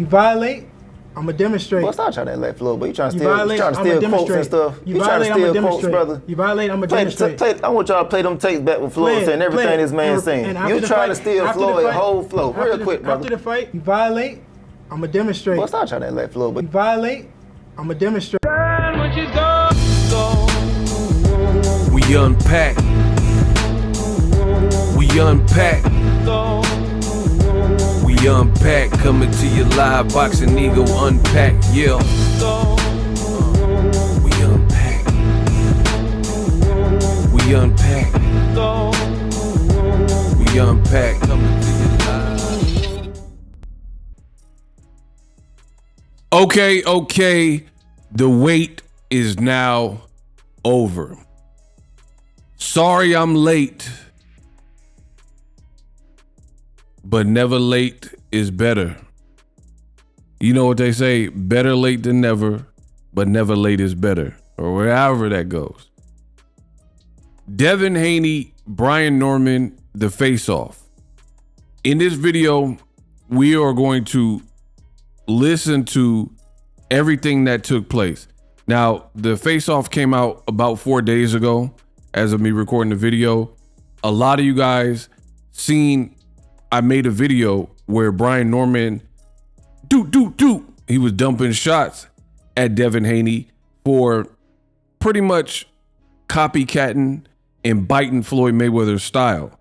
You violate, I'ma demonstrate. Boy, stop trying to let flow, but you trying to violate, steal quotes and stuff. You trying to steal quotes, brother. You violate, I'ma demonstrate. I want y'all to play them tapes back with Floyd saying everything this man saying. You trying to steal Floyd whole flow. Real quick, brother. After the fight, you violate, I'ma demonstrate. Boy, stop trying to let flow, but you violate, I'ma demonstrate. We unpack. We unpack. We unpack. Coming to you live, Boxing Ego unpack. Yeah. We unpack. We unpack. We unpack. Coming to you live. Okay. The wait is now over. Sorry I'm late, but never late is better. You know what they say, better late than never, but never late is better, or wherever that goes. Devin Haney, Brian Norman, the face-off. In this video, we are going to listen to everything that took place. Now, the face-off came out about 4 days ago as of me recording the video. A lot of you guys seen I made a video where Brian Norman he was dumping shots at Devin Haney for pretty much copycatting and biting Floyd Mayweather's style.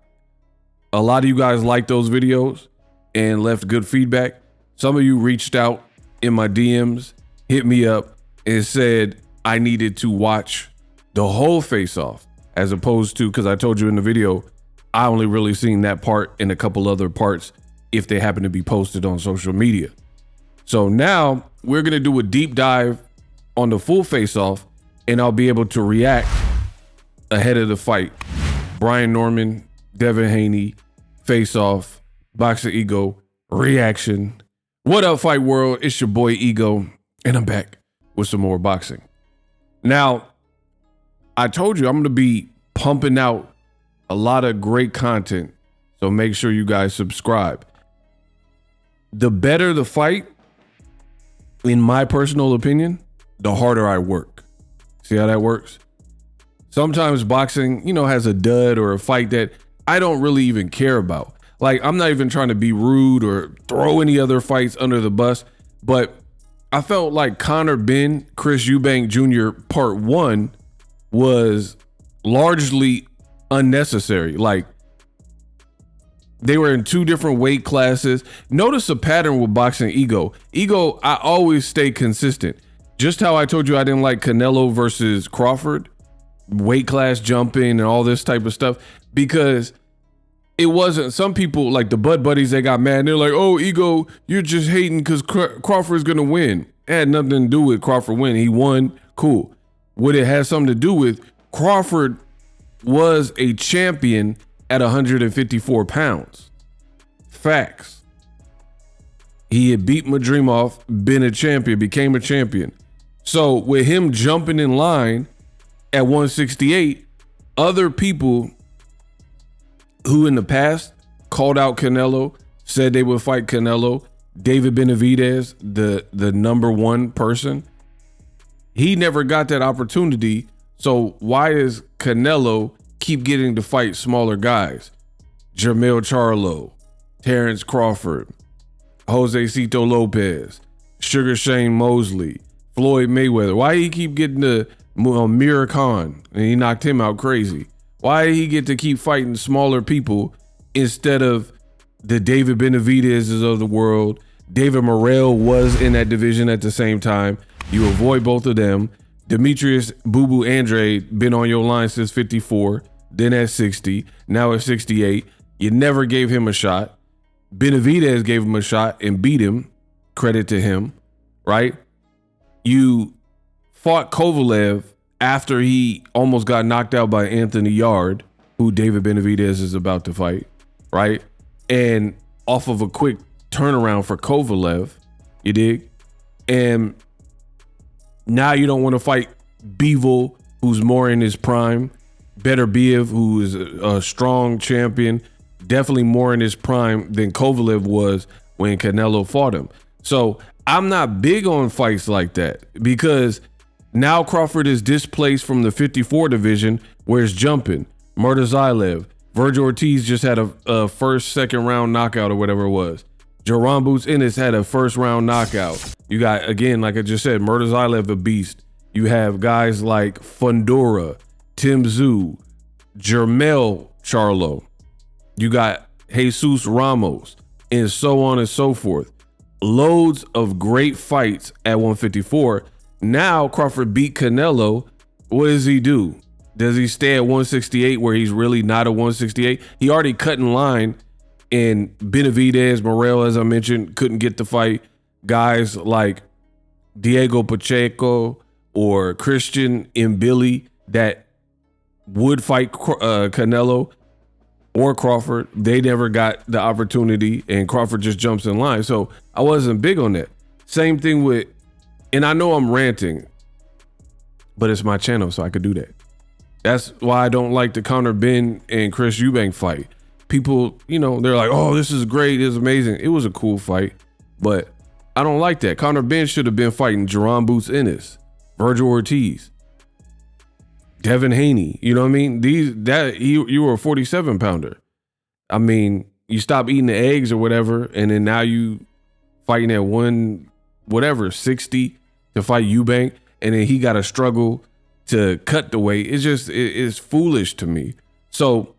A lot of you guys liked those videos and left good feedback. Some of you reached out in my DMs, hit me up and said I needed to watch the whole face-off, as opposed to, because I told you in the video, I only really seen that part and a couple other parts if they happen to be posted on social media. So now we're going to do a deep dive on the full face-off and I'll be able to react ahead of the fight. Brian Norman, Devin Haney, face-off, Boxing Ego, reaction. What up, fight world? It's your boy Ego and I'm back with some more boxing. Now, I told you I'm going to be pumping out a lot of great content, so make sure you guys subscribe. The better the fight, in my personal opinion, the harder I work. See how that works? Sometimes boxing, has a dud or a fight that I don't really even care about. Like, I'm not even trying to be rude or throw any other fights under the bus, but I felt like Conor Benn, Chris Eubank Jr. Part 1 was largely unnecessary. Like, they were in two different weight classes. Notice a pattern with Boxing Ego. I always stay consistent. Just how I told you I didn't like Canelo versus Crawford, weight class jumping and all this type of stuff, because it wasn't, some people like the Bud Buddies, they got mad. They're like, oh, Ego, you're just hating because Crawford's going to win. It had nothing to do with Crawford winning. He won, cool. What it has something to do with, Crawford was a champion at 154 pounds. Facts. He had beat Madrimov, been a champion, became a champion. So with him jumping in line at 168, other people who in the past called out Canelo, said they would fight Canelo, David Benavidez, the number one person, he never got that opportunity. So why does Canelo keep getting to fight smaller guys? Jermell Charlo, Terrence Crawford, Jose Cito Lopez, Sugar Shane Mosley, Floyd Mayweather. Why he keep getting to Amir Khan and he knocked him out crazy? Why did he get to keep fighting smaller people instead of the David Benavidez's of the world? David Morrell was in that division at the same time. You avoid both of them. Demetrius Boo Boo Andrade been on your line since 54, then at 60, now at 68. You never gave him a shot. Benavidez gave him a shot and beat him. Credit to him, right? You fought Kovalev after he almost got knocked out by Anthony Yard, who David Benavidez is about to fight, right? And off of a quick turnaround for Kovalev, you dig? And now you don't want to fight Bivol, who's more in his prime. Beterbiev, who is a strong champion, definitely more in his prime than Kovalev was when Canelo fought him. So I'm not big on fights like that because now Crawford is displaced from the 54 division where it's jumping. Murtazaev, Virgil Ortiz just had a first, second round knockout or whatever it was. Jaron Boots Ennis had a first round knockout. You got, again, like I just said, Murtazaev, the beast. You have guys like Fundora, Tim Tszyu, Jermell Charlo. You got Jesus Ramos, and so on and so forth. Loads of great fights at 154. Now Crawford beat Canelo. What does he do? Does he stay at 168 where he's really not a 168? He already cut in line, and Benavidez, Morel, as I mentioned, couldn't get the fight. Guys like Diego Pacheco or Christian Mbili that would fight Canelo or Crawford, they never got the opportunity, and Crawford just jumps in line. So I wasn't big on that. Same thing with, and I know I'm ranting, but it's my channel, so I could do that. That's why I don't like the Conor Benn and Chris Eubank fight. People, you know, they're like, oh, this is great, it's amazing. It was a cool fight, but I don't like that. Conor Benn should have been fighting Jaron Boots Ennis, Virgil Ortiz, Devin Haney. You know what I mean? You were a 47 pounder. I mean, you stop eating the eggs or whatever, and then now you fighting at 60 to fight Eubank, and then he got to struggle to cut the weight. It's foolish to me. So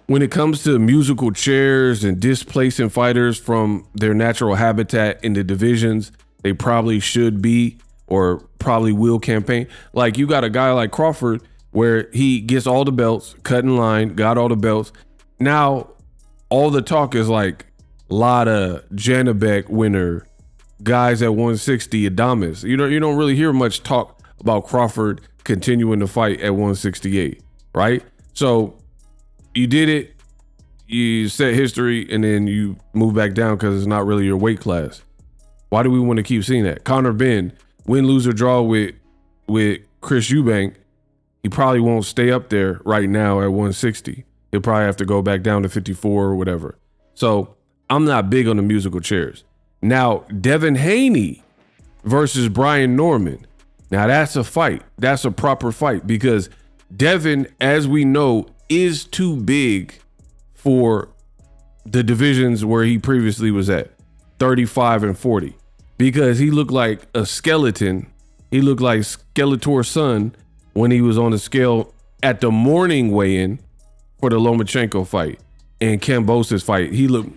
when it comes to musical chairs and displacing fighters from their natural habitat in the divisions they probably should be or probably will campaign, like you got a guy like Crawford where he gets all the belts, cut in line, got all the belts. Now all the talk is like Lada, Janabek winner, guys at 160, Adames. You don't really hear much talk about Crawford continuing to fight at 168, right? So you did it, you set history, and then you move back down because it's not really your weight class. Why do we want to keep seeing that? Conor Benn, win, lose, or draw with Chris Eubank, he probably won't stay up there right now at 160. He'll probably have to go back down to 54 or whatever. So I'm not big on the musical chairs. Now, Devin Haney versus Brian Norman. Now that's a fight. That's a proper fight because Devin, as we know, is too big for the divisions where he previously was at, 35 and 40, because he looked like a skeleton. He looked like Skeletor's son when he was on the scale at the morning weigh-in for the Lomachenko fight and Kambosos fight. He looked,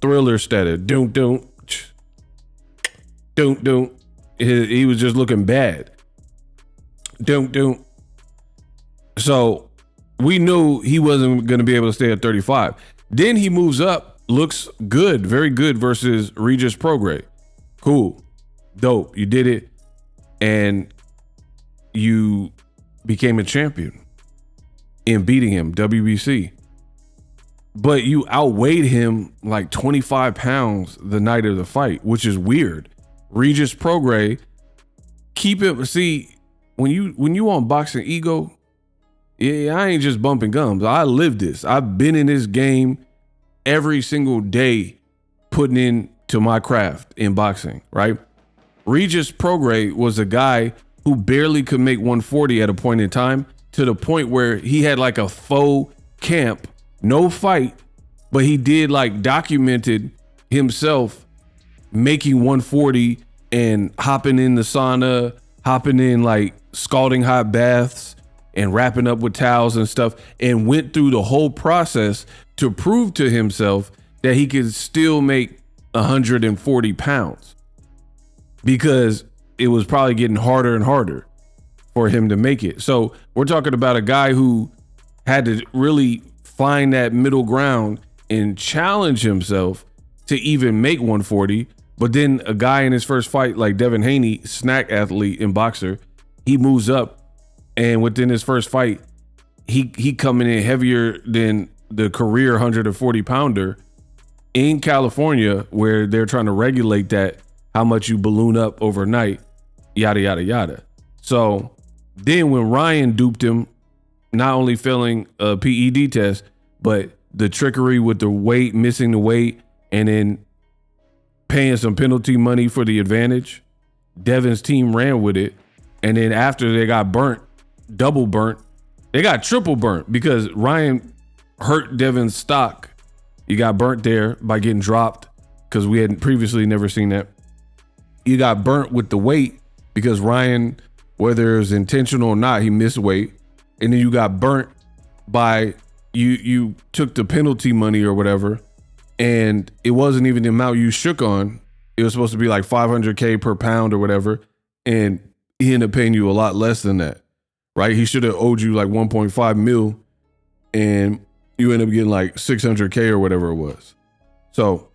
thriller status. Doom. He was just looking bad. Doom. So we knew he wasn't going to be able to stay at 35. Then he moves up, looks good, very good versus Regis Prograis. Cool, dope. You did it, and you became a champion in beating him, WBC. But you outweighed him like 25 pounds the night of the fight, which is weird. Regis Prograis, when you on Boxing Ego, yeah, I ain't just bumping gums. I live this. I've been in this game every single day, putting into my craft in boxing, right? Regis Prograis was a guy who barely could make 140 at a point in time, to the point where he had like a faux camp, no fight, but he did like documented himself making 140 and hopping in the sauna, hopping in like scalding hot baths and wrapping up with towels and stuff, and went through the whole process to prove to himself that he could still make 140 pounds, because it was probably getting harder and harder for him to make it. So we're talking about a guy who had to really find that middle ground and challenge himself to even make 140. But then a guy in his first fight like Devin Haney, snack athlete and boxer, he moves up, and within his first fight, he coming in heavier than the career 140 pounder in California, where they're trying to regulate that, how much you balloon up overnight, yada, yada, yada. So then when Ryan duped him, not only failing a PED test, but the trickery with the weight, missing the weight, and then paying some penalty money for the advantage. Devin's team ran with it. And then after they got burnt, double burnt, they got triple burnt because Ryan hurt Devin's stock. He got burnt there by getting dropped because we had previously never seen that. You got burnt with the weight because Ryan, whether it was intentional or not, he missed weight. And then you got burnt by you took the penalty money or whatever, and it wasn't even the amount you shook on. It was supposed to be like $500K per pound or whatever, and he ended up paying you a lot less than that, right? He should have owed you like 1.5 mil, and you end up getting like 600K or whatever it was. So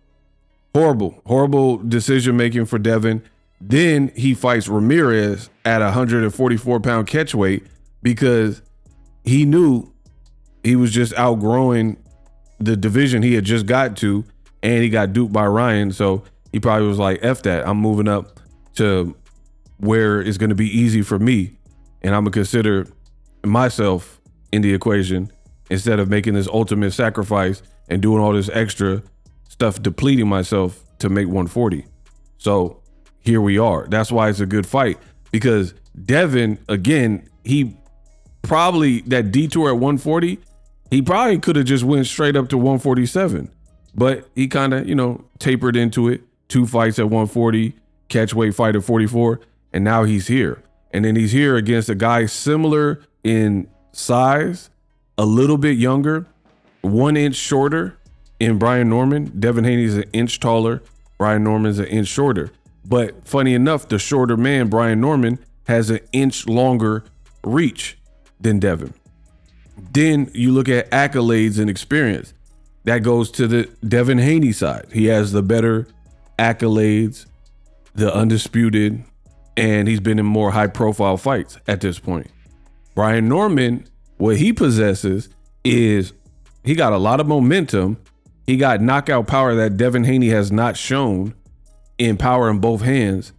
horrible decision making for Devin. Then he fights Ramirez at 144 pound catch weight because he knew he was just outgrowing the division he had just got to, and he got duped by Ryan. So he probably was like, F that, I'm moving up to where it's going to be easy for me. And I'm going to consider myself in the equation instead of making this ultimate sacrifice and doing all this extra stuff, depleting myself to make 140. So here we are. That's why it's a good fight, because Devin, again, he probably, that detour at 140, he probably could have just went straight up to 147, but he kind of, tapered into it. 2 fights at 140, catch weight fight at 44, and now he's here. And then he's here against a guy similar in size, a little bit younger, 1 inch shorter in Brian Norman. Devin Haney's an inch taller. Brian Norman's an inch shorter. But funny enough, the shorter man, Brian Norman, has an inch longer reach than Devin. Then you look at accolades and experience. That goes to the Devin Haney side. He has the better accolades, the undisputed, and he's been in more high profile fights at this point. Brian Norman, what he possesses is he got a lot of momentum. He got knockout power that Devin Haney has not shown in power in both hands.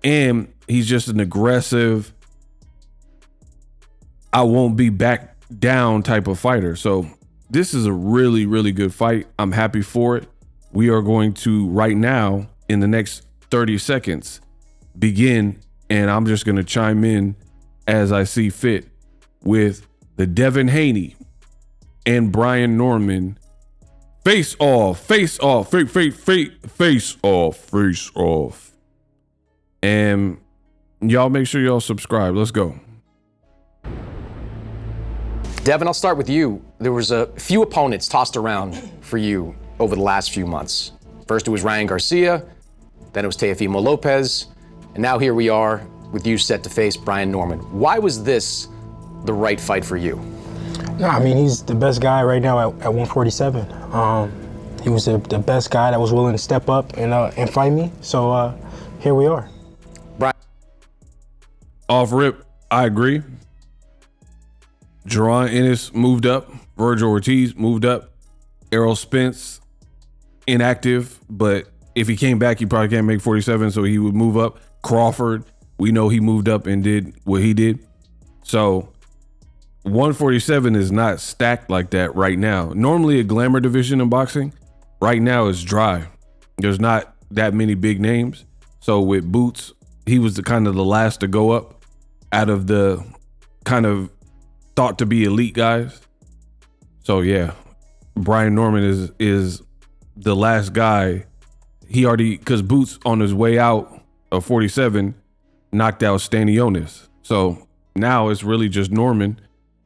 And he's just an aggressive, I won't be back down type of fighter. So this is a really, really good fight. I'm happy for it. We are going to right now, in the next 30 seconds, begin, and I'm just going to chime in as I see fit with the Devin Haney and Brian Norman face off. And y'all make sure y'all subscribe. Let's go. Devin, I'll start with you. There was a few opponents tossed around for you over the last few months. First it was Ryan Garcia, then it was Teofimo Lopez, and now here we are with you set to face Brian Norman. Why was this the right fight for you? No, I mean, he's the best guy right now at 147. He was the best guy that was willing to step up and fight me. So here we are. Brian. Off rip, I agree. Jerron Ennis moved up. Virgil Ortiz moved up. Errol Spence, inactive, but if he came back, he probably can't make 47, so he would move up. Crawford, we know he moved up and did what he did. So 147 is not stacked like that right now. Normally a glamour division in boxing, right now is dry. There's not that many big names. So with Boots, he was the kind of the last to go up out of the kind of thought to be elite guys. So yeah, Brian Norman is the last guy. He already, because Boots on his way out of 47 knocked out Stanionis. So now it's really just Norman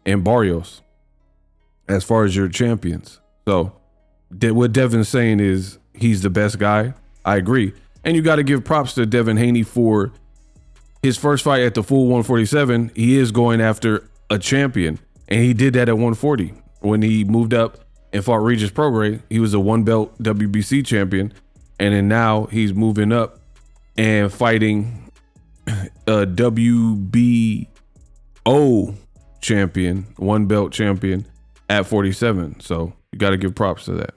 and Barrios as far as your champions. So what Devin's saying is he's the best guy. I agree. And you got to give props to Devin Haney for his first fight at the full 147. He is going after a champion, and he did that at 140 when he moved up and fought Regis Prograis. He was a 1-belt WBC champion, and then now he's moving up and fighting a WBO champion, 1-belt champion at 47. So you got to give props to that.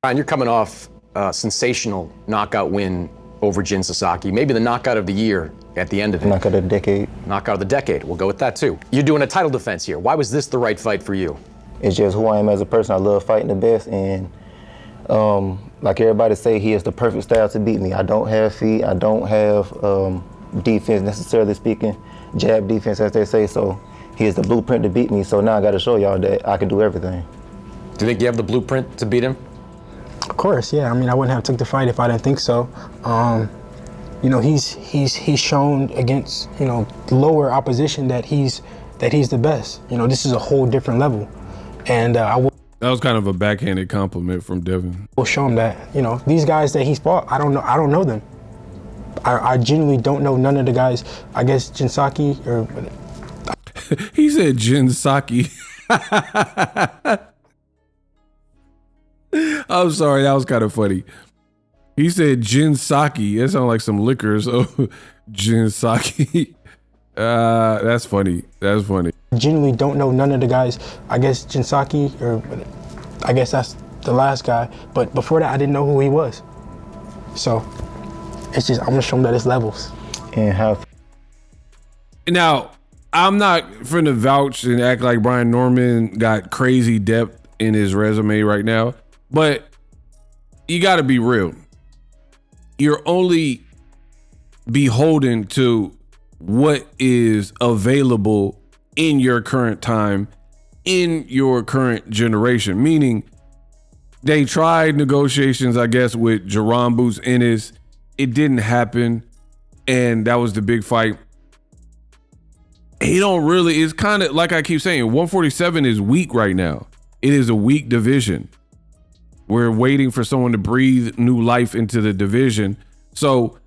Brian, you're coming off a sensational knockout win over Jin Sasaki, maybe the knockout of the year at the end of it. Knockout of the decade. Knockout of the decade. We'll go with that too. You're doing a title defense here. Why was this the right fight for you? It's just who I am as a person. I love fighting the best, and like everybody say, he has the perfect style to beat me. I don't have feet. I don't have defense, necessarily speaking, jab defense, as they say. So he has the blueprint to beat me. So now I got to show y'all that I can do everything. Do you think you have the blueprint to beat him? Of course, yeah. I mean, I wouldn't have took the fight if I didn't think so. You know, he's shown against, you know, lower opposition that he's the best. You know, this is a whole different level, and that was kind of a backhanded compliment from Devin. We'll show him that, you know, these guys that he's fought, I don't know them. I genuinely don't know none of the guys. I guess Jinsaki or he said Jinsaki. I'm sorry, that was kind of funny. He said Jinsaki. It sounded like some liquor, so Jinsaki. That's funny. That's funny. Genuinely don't know none of the guys. I guess Jinsaki, or I guess that's the last guy. But before that, I didn't know who he was. So it's just, I'm gonna show him that it's levels. And how. Now, I'm not finna vouch and act like Brian Norman got crazy depth in his resume right now, but you gotta be real. You're only beholden to what is available in your current time, in your current generation. Meaning, they tried negotiations, I guess, with Jerome Boots Ennis. It didn't happen, and that was the big fight. He don't really, it's kind of like I keep saying, 147 is weak right now. It is a weak division. We're waiting for someone to breathe new life into the division. So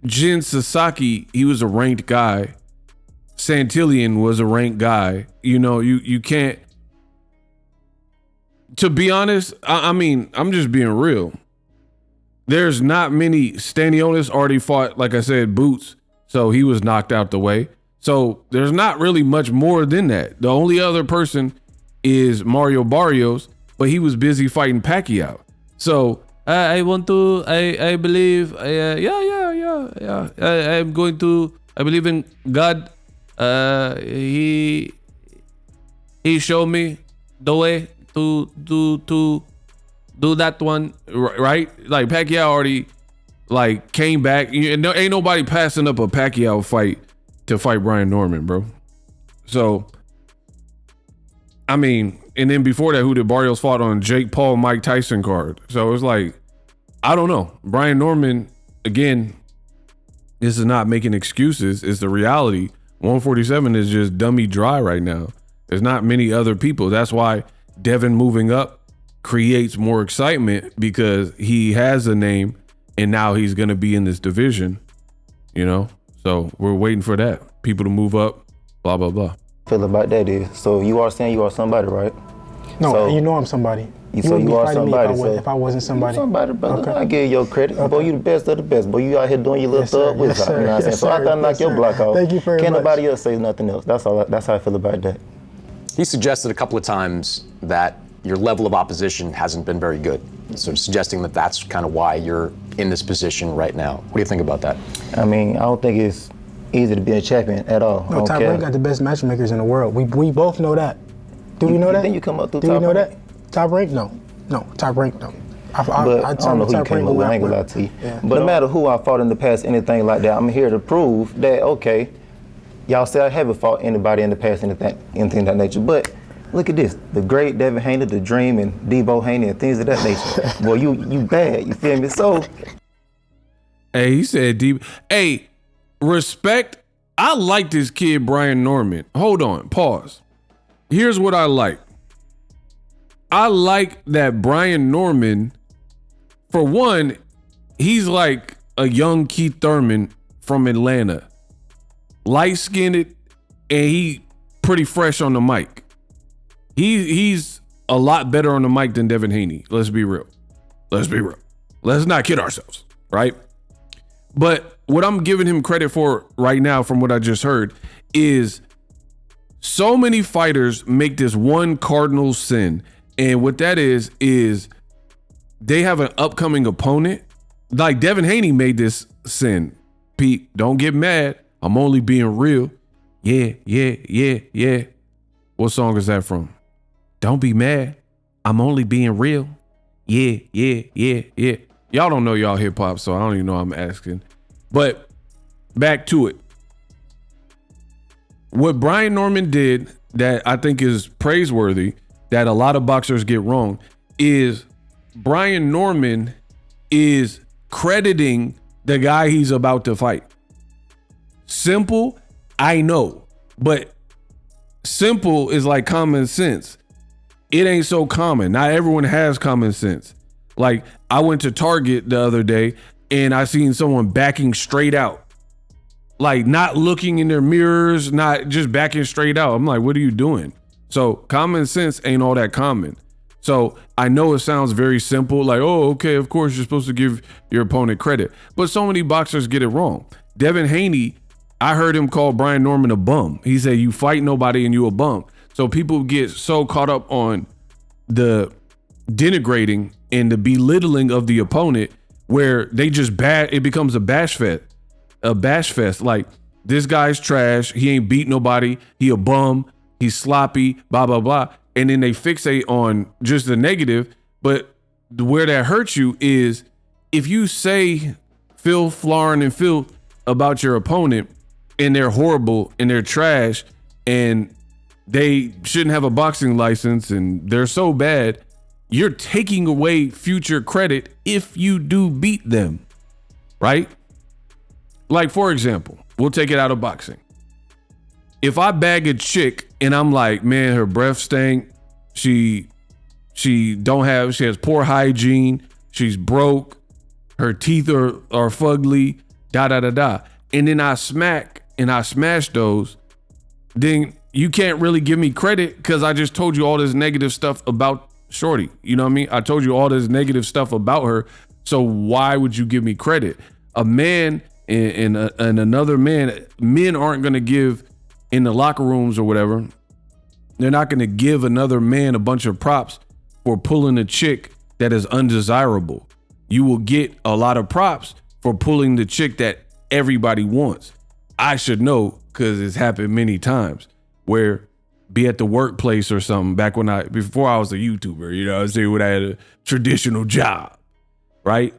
Jin Sasaki, he was a ranked guy. Santillan was a ranked guy. You know, you can't, to be honest, I mean, I'm just being real. There's not many. Stanionis already fought, like I said, Boots. So he was knocked out the way. So there's not really much more than that. The only other person is Mario Barrios, but he was busy fighting Pacquiao. So I believe, I'm going to, I believe in God. He showed me the way to do that one, right? Like Pacquiao already like came back. Ain't nobody passing up a Pacquiao fight to fight Brian Norman, bro. So, I mean, and then before that, who did Barrios fought on? Jake Paul, Mike Tyson card. So it's like, I don't know. Brian Norman, again, this is not making excuses. It's the reality. 147 is just dummy dry right now. There's not many other people. That's why Devin moving up creates more excitement, because he has a name and now he's going to be in this division, you know? So we're waiting for that. People to move up, blah, blah, blah. Feel about that is, so you are saying you are somebody, right? No, so, you know I'm somebody. So you are somebody. If I wasn't somebody. You're somebody, brother. Okay. I give you your credit. Okay. Boy, you the best of the best. Boy, you out here doing your little thug with yes, you know what I'm saying? Yes, so after I knock your block off, thank you very can't much. nobody else say nothing else. That's all. That's how I feel about that. He suggested a couple of times that your level of opposition hasn't been very good. So suggesting that that's kind of why you're in this position right now. What do you think about that? I mean, I don't think it's easy to be a champion at all. No, Top Rank got the best matchmakers in the world. We both know that. Do we know that? Then you come up through Do Top we know Rank? that? Top Rank? No, Top Rank, no. But I don't know who you came up with. I ain't gonna lie to you. Yeah. But no matter who I fought in the past, anything like that, I'm here to prove that, okay, y'all say I haven't fought anybody in the past, anything of that nature. But look at this, the great Devin Haney, the Dream, and Debo Haney, and things of that nature. Boy, you bad, you feel me? So, hey, he said deep. Hey, respect. I like this kid, Brian Norman. Hold on, pause. Here's what I like. I like that Brian Norman, for one, he's like a young Keith Thurman from Atlanta. Light-skinned, and he pretty fresh on the mic. He's a lot better on the mic than Devin Haney. Let's be real. Let's be real. Let's not kid ourselves, right? But what I'm giving him credit for right now, from what I just heard, is so many fighters make this one cardinal sin. And what that is they have an upcoming opponent. Like Devin Haney made this sin. Pete, don't get mad. I'm only being real. Yeah. What song is that from? Don't be mad. I'm only being real. Yeah. Y'all don't know y'all hip hop, so I don't even know I'm asking. But back to it. What Brian Norman did that I think is praiseworthy, that a lot of boxers get wrong, is Brian Norman is crediting the guy he's about to fight. Simple, I know, but simple is like common sense. It ain't so common. Not everyone has common sense. Like, I went to Target the other day and I seen someone backing straight out. Like, not looking in their mirrors, not just backing straight out. I'm like, what are you doing? So common sense ain't all that common. So I know it sounds very simple, like, oh, okay, of course you're supposed to give your opponent credit. But so many boxers get it wrong. Devin Haney, I heard him call Brian Norman a bum. He said, you fight nobody and you a bum. So people get so caught up on the denigrating and the belittling of the opponent where they just it becomes a bash fest. Like, this guy's trash. He ain't beat nobody. He a bum. He's sloppy, blah, blah, blah. And then they fixate on just the negative. But where that hurts you is if you say filth, flarn, and filth about your opponent and they're horrible and they're trash and they shouldn't have a boxing license and they're so bad, you're taking away future credit if you do beat them, right? Like, for example, we'll take it out of boxing. If I bag a chick and I'm like, man, her breath stink, she has poor hygiene, she's broke, her teeth are fugly, and then I smash those, then you can't really give me credit because I just told you all this negative stuff about shorty. You know what I mean? I told you all this negative stuff about her. So why would you give me credit? A man and another man, men aren't going to give in the locker rooms or whatever. They're not going to give another man a bunch of props for pulling a chick that is undesirable. You will get a lot of props for pulling the chick that everybody wants. I should know because it's happened many times where be at the workplace or something back before I was a YouTuber, you know what I'm saying, when I had a traditional job, right?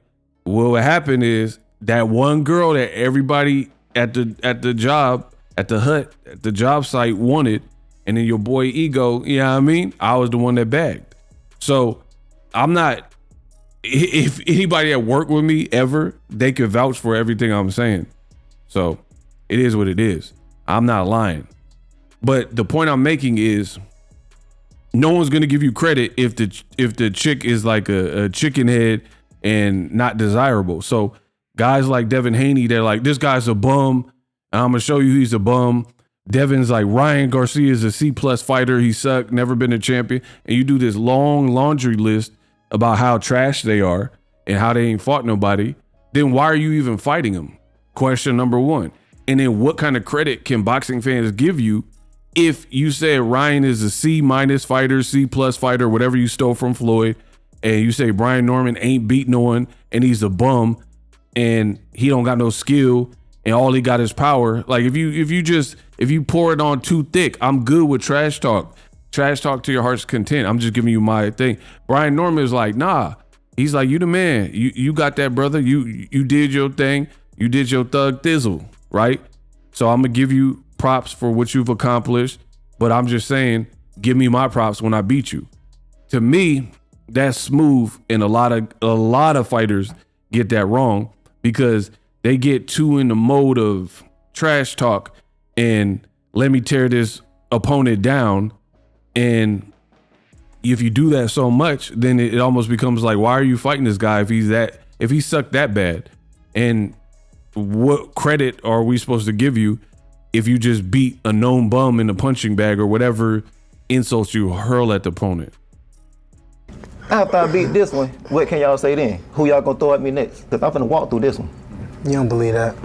Well, what happened is that one girl that everybody at the job, at the hut, at the job site wanted, and then your boy Ego, you know what I mean? I was the one that bagged. So I'm not, if anybody that worked with me ever, they could vouch for everything I'm saying. So it is what it is. I'm not lying. But the point I'm making is no one's going to give you credit if the chick is like a chicken head and not desirable. So guys like Devin Haney, they're like, this guy's a bum. And I'm going to show you he's a bum. Devin's like, Ryan Garcia is a C+ fighter. He sucked, never been a champion. And you do this long laundry list about how trash they are and how they ain't fought nobody. Then why are you even fighting them? Question number one. And then what kind of credit can boxing fans give you if you say Ryan is a C- fighter, C+ fighter, whatever you stole from Floyd, and you say Brian Norman ain't beat no one and he's a bum and he don't got no skill and all he got is power. Like, if you pour it on too thick, I'm good with trash talk. Trash talk to your heart's content. I'm just giving you my thing. Brian Norman is like, nah. He's like, you the man. You got that, brother. You did your thing. You did your thug thizzle, right? So I'm gonna give you props for what you've accomplished, but I'm just saying, give me my props when I beat you. To me, that's smooth, and a lot of fighters get that wrong because they get too in the mode of trash talk and let me tear this opponent down. And if you do that so much, then it almost becomes like, why are you fighting this guy if he sucked that bad? And what credit are we supposed to give you if you just beat a known bum in a punching bag or whatever insults you hurl at the opponent? After I beat this one, what can y'all say then? Who y'all gonna throw at me next? Because I'm finna walk through this one. You don't believe that?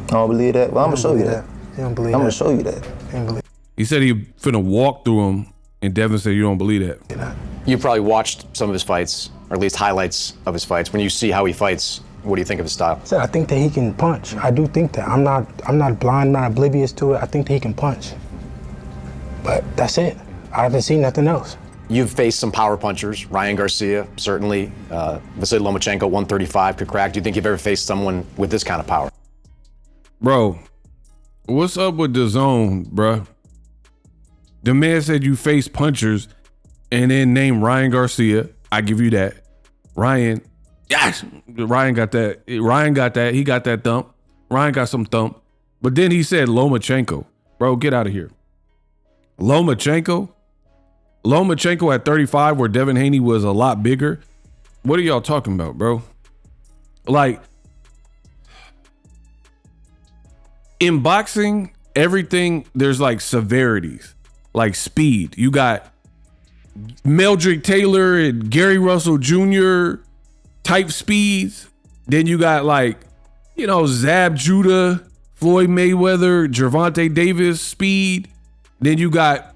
I don't believe that? Well, I'm gonna show you that. You don't believe I'm that? gonna show you that. You don't believe He said he finna walk through him, and Devin said you don't believe that. You probably watched some of his fights, or at least highlights of his fights. When you see how he fights, what do you think of his style? I think that he can punch. I do think that. I'm not blind, not oblivious to it. I think that he can punch. But that's it. I haven't seen nothing else. You've faced some power punchers, Ryan Garcia, certainly. Vasily Lomachenko, 135, could crack. Do you think you've ever faced someone with this kind of power? Bro, what's up with the zone, bro? The man said you face punchers and then name Ryan Garcia. I give you that. Ryan, yes, Ryan got that. Ryan got that. He got that thump. Ryan got some thump. But then he said Lomachenko. Bro, get out of here. Lomachenko at 35, where Devin Haney was a lot bigger. What are y'all talking about, bro? Like, in boxing, everything, there's like severities, like speed. You got Meldrick Taylor and Gary Russell Jr. type speeds. Then you got like, Zab Judah, Floyd Mayweather, Gervonta Davis speed. Then you got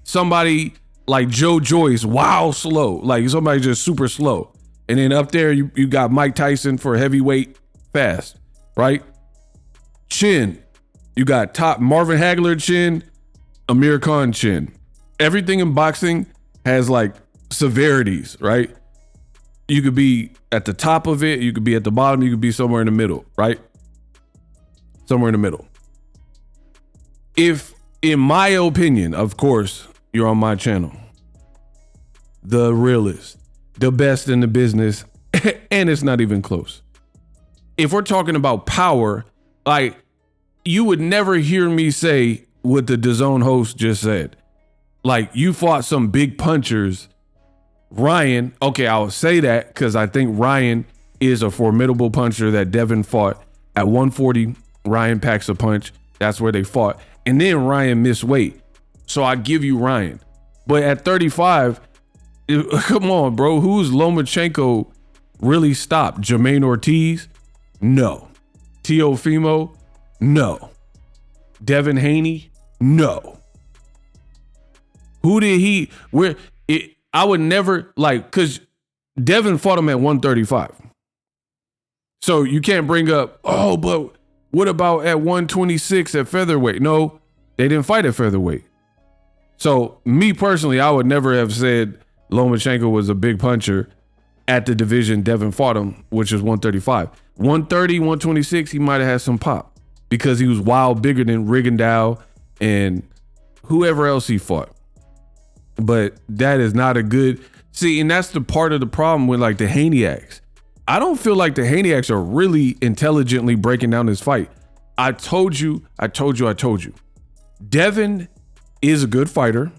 somebody like Joe Joyce, wow slow, like somebody just super slow. And then up there, you got Mike Tyson for heavyweight fast, right? Chin, you got top Marvin Hagler chin, Amir Khan chin. Everything in boxing has like severities, right? You could be at the top of it, you could be at the bottom, you could be somewhere in the middle, right? Somewhere in the middle. If, in my opinion, of course, you're on my channel, the realest, the best in the business, and it's not even close. If we're talking about power, like, you would never hear me say what the DAZN host just said. Like, you fought some big punchers. Ryan, okay, I'll say that because I think Ryan is a formidable puncher that Devin fought. At 140, Ryan packs a punch. That's where they fought. And then Ryan missed weight. So I give you Ryan. But at 35, come on, bro. Who's Lomachenko really stopped? Jermaine Ortiz? No. Teofimo? No. Devin Haney? No. Who did he, I would never, like, because Devin fought him at 135. So you can't bring up, oh, but what about at 126 at featherweight? No, they didn't fight at featherweight. So me personally, I would never have said Lomachenko was a big puncher at the division Devin fought him, which is 135. 130, 126, he might have had some pop because he was wild bigger than Rigondeaux and whoever else he fought. But that is not a good, see, and that's the part of the problem with like the Haneyacks. I don't feel like the Haneyacks are really intelligently breaking down this fight. I told you. Devin is a good fighter.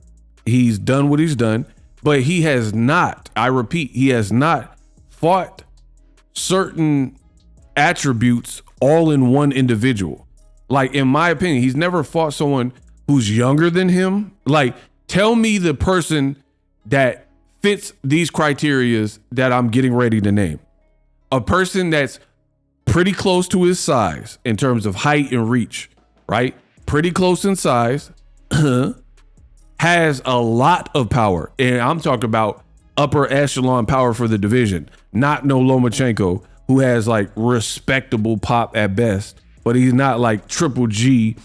He's done what he's done, but he has not, I repeat, he has not fought certain attributes all in one individual. Like, in my opinion, he's never fought someone who's younger than him. Like, tell me the person that fits these criterias that I'm getting ready to name. A person that's pretty close to his size in terms of height and reach, right? Pretty close in size, has a lot of power. And I'm talking about upper echelon power for the division, not no Lomachenko, who has like respectable pop at best, but he's not like Triple G,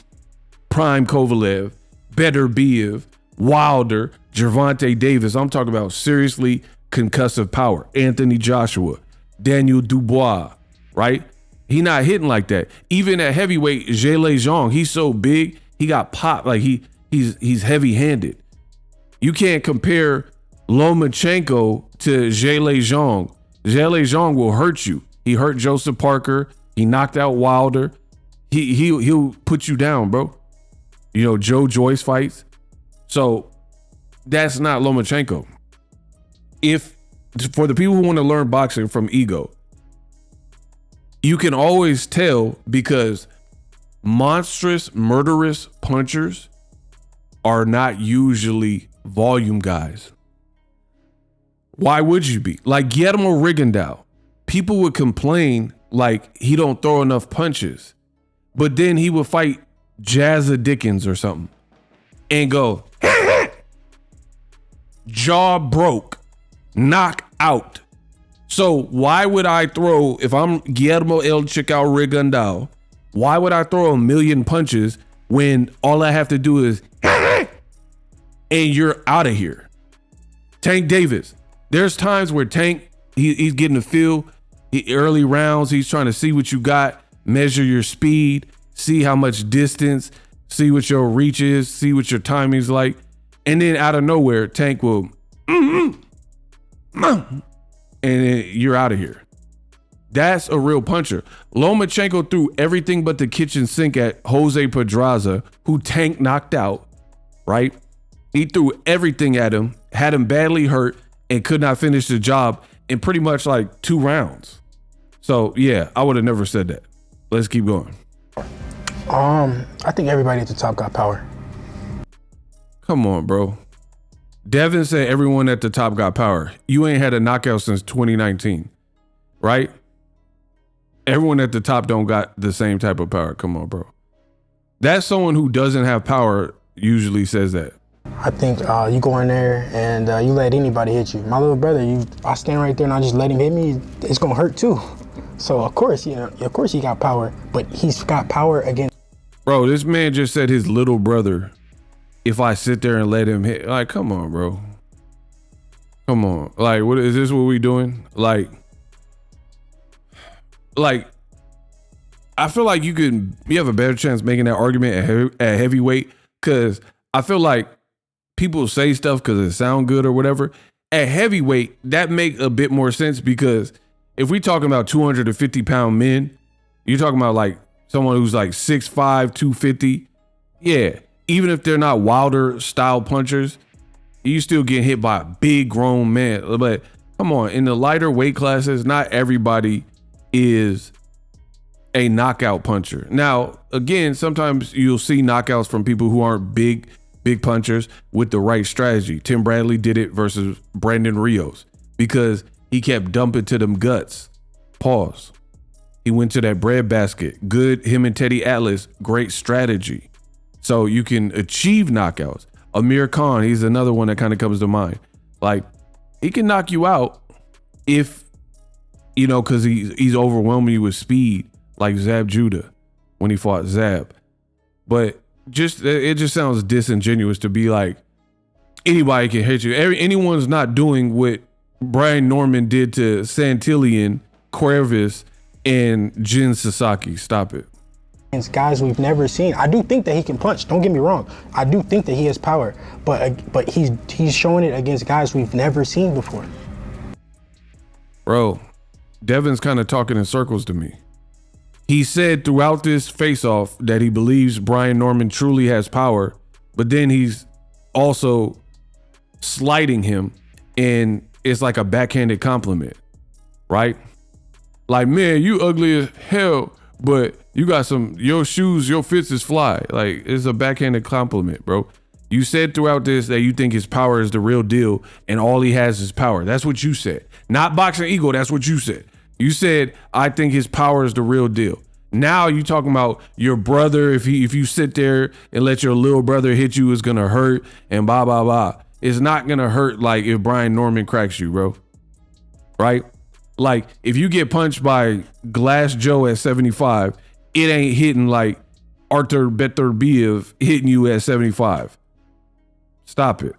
Prime Kovalev, Better Biev, Wilder, Gervonta Davis. I'm talking about seriously concussive power. Anthony Joshua, Daniel Dubois, right? He not hitting like that. Even at heavyweight, Zhele Zhang, he's so big, he got pop. Like he's heavy-handed. You can't compare Lomachenko to Zhele Zhang. Zhele Zhang will hurt you. He hurt Joseph Parker. He knocked out Wilder. He'll put you down, bro. Joe Joyce fights. So that's not Lomachenko. If for the people who want to learn boxing from Ego, you can always tell because monstrous, murderous punchers are not usually volume guys. Why would you be? Like Guillermo Rigondeaux, people would complain like he don't throw enough punches, but then he would fight Jazza Dickens or something and go, jaw broke, knock out. So why would I throw, if I'm Guillermo El Chicao Rigondeaux, why would I throw a million punches when all I have to do is and you're out of here? Tank Davis. There's times where Tank, he's getting the feel. Early rounds, he's trying to see what you got, measure your speed, see how much distance, see what your reach is, see what your timing's like. And then out of nowhere, Tank will, and then you're out of here. That's a real puncher. Lomachenko threw everything but the kitchen sink at Jose Pedraza, who Tank knocked out, right? He threw everything at him, had him badly hurt, and could not finish the job in pretty much like 2 rounds. So yeah, I would have never said that. Let's keep going. I think everybody at the top got power. Come on, bro. Devin said everyone at the top got power. You ain't had a knockout since 2019, right? Everyone at the top don't got the same type of power. Come on, bro. That's someone who doesn't have power usually says that. I think you go in there and you let anybody hit you. My little brother, I stand right there and I just let him hit me. It's gonna hurt too. So of course he got power, but he's got power against. Bro, this man just said his little brother. If I sit there and let him hit, like, come on, bro. Come on, like, what is this? What we doing? Like, I feel like you have a better chance making that argument at heavyweight, because I feel like people say stuff because it sound good or whatever. At heavyweight, that make a bit more sense, because if we talking about 250-pound men, you're talking about like someone who's like 6'5", 250. Yeah, even if they're not Wilder style punchers, you still get hit by a big grown man. But come on, in the lighter weight classes, not everybody is a knockout puncher. Now, again, sometimes you'll see knockouts from people who aren't big punchers with the right strategy. Tim Bradley did it versus Brandon Rios because he kept dumping to them guts. Pause. He went to that breadbasket. Good. Him and Teddy Atlas, great strategy. So you can achieve knockouts. Amir Khan, he's another one that kind of comes to mind. Like, he can knock you out if, because he's overwhelming you with speed, like Zab Judah when he fought Zab. But it just sounds disingenuous to be like, anybody can hit you. Anyone's not doing what Brian Norman did to Santillan, Cuervis, and Jin Sasaki. Stop it. Against guys we've never seen. I do think that he can punch. Don't get me wrong. I do think that he has power, but he's showing it against guys we've never seen before. Bro, Devin's kind of talking in circles to me. He said throughout this face-off that he believes Brian Norman truly has power, but then he's also slighting him, and it's like a backhanded compliment, right? Like, man, you ugly as hell, but you got your shoes, your fits is fly. Like, it's a backhanded compliment, bro. You said throughout this that you think his power is the real deal and all he has is power. That's what you said. Not Boxing Ego, that's what you said. You said, I think his power is the real deal. Now you talking about your brother, if you sit there and let your little brother hit you, it's gonna hurt and blah, blah, blah. It's not gonna hurt like if Brian Norman cracks you, bro. Right? Like, if you get punched by Glass Joe at 75, it ain't hitting like Arthur Beterbiev hitting you at 75. Stop it.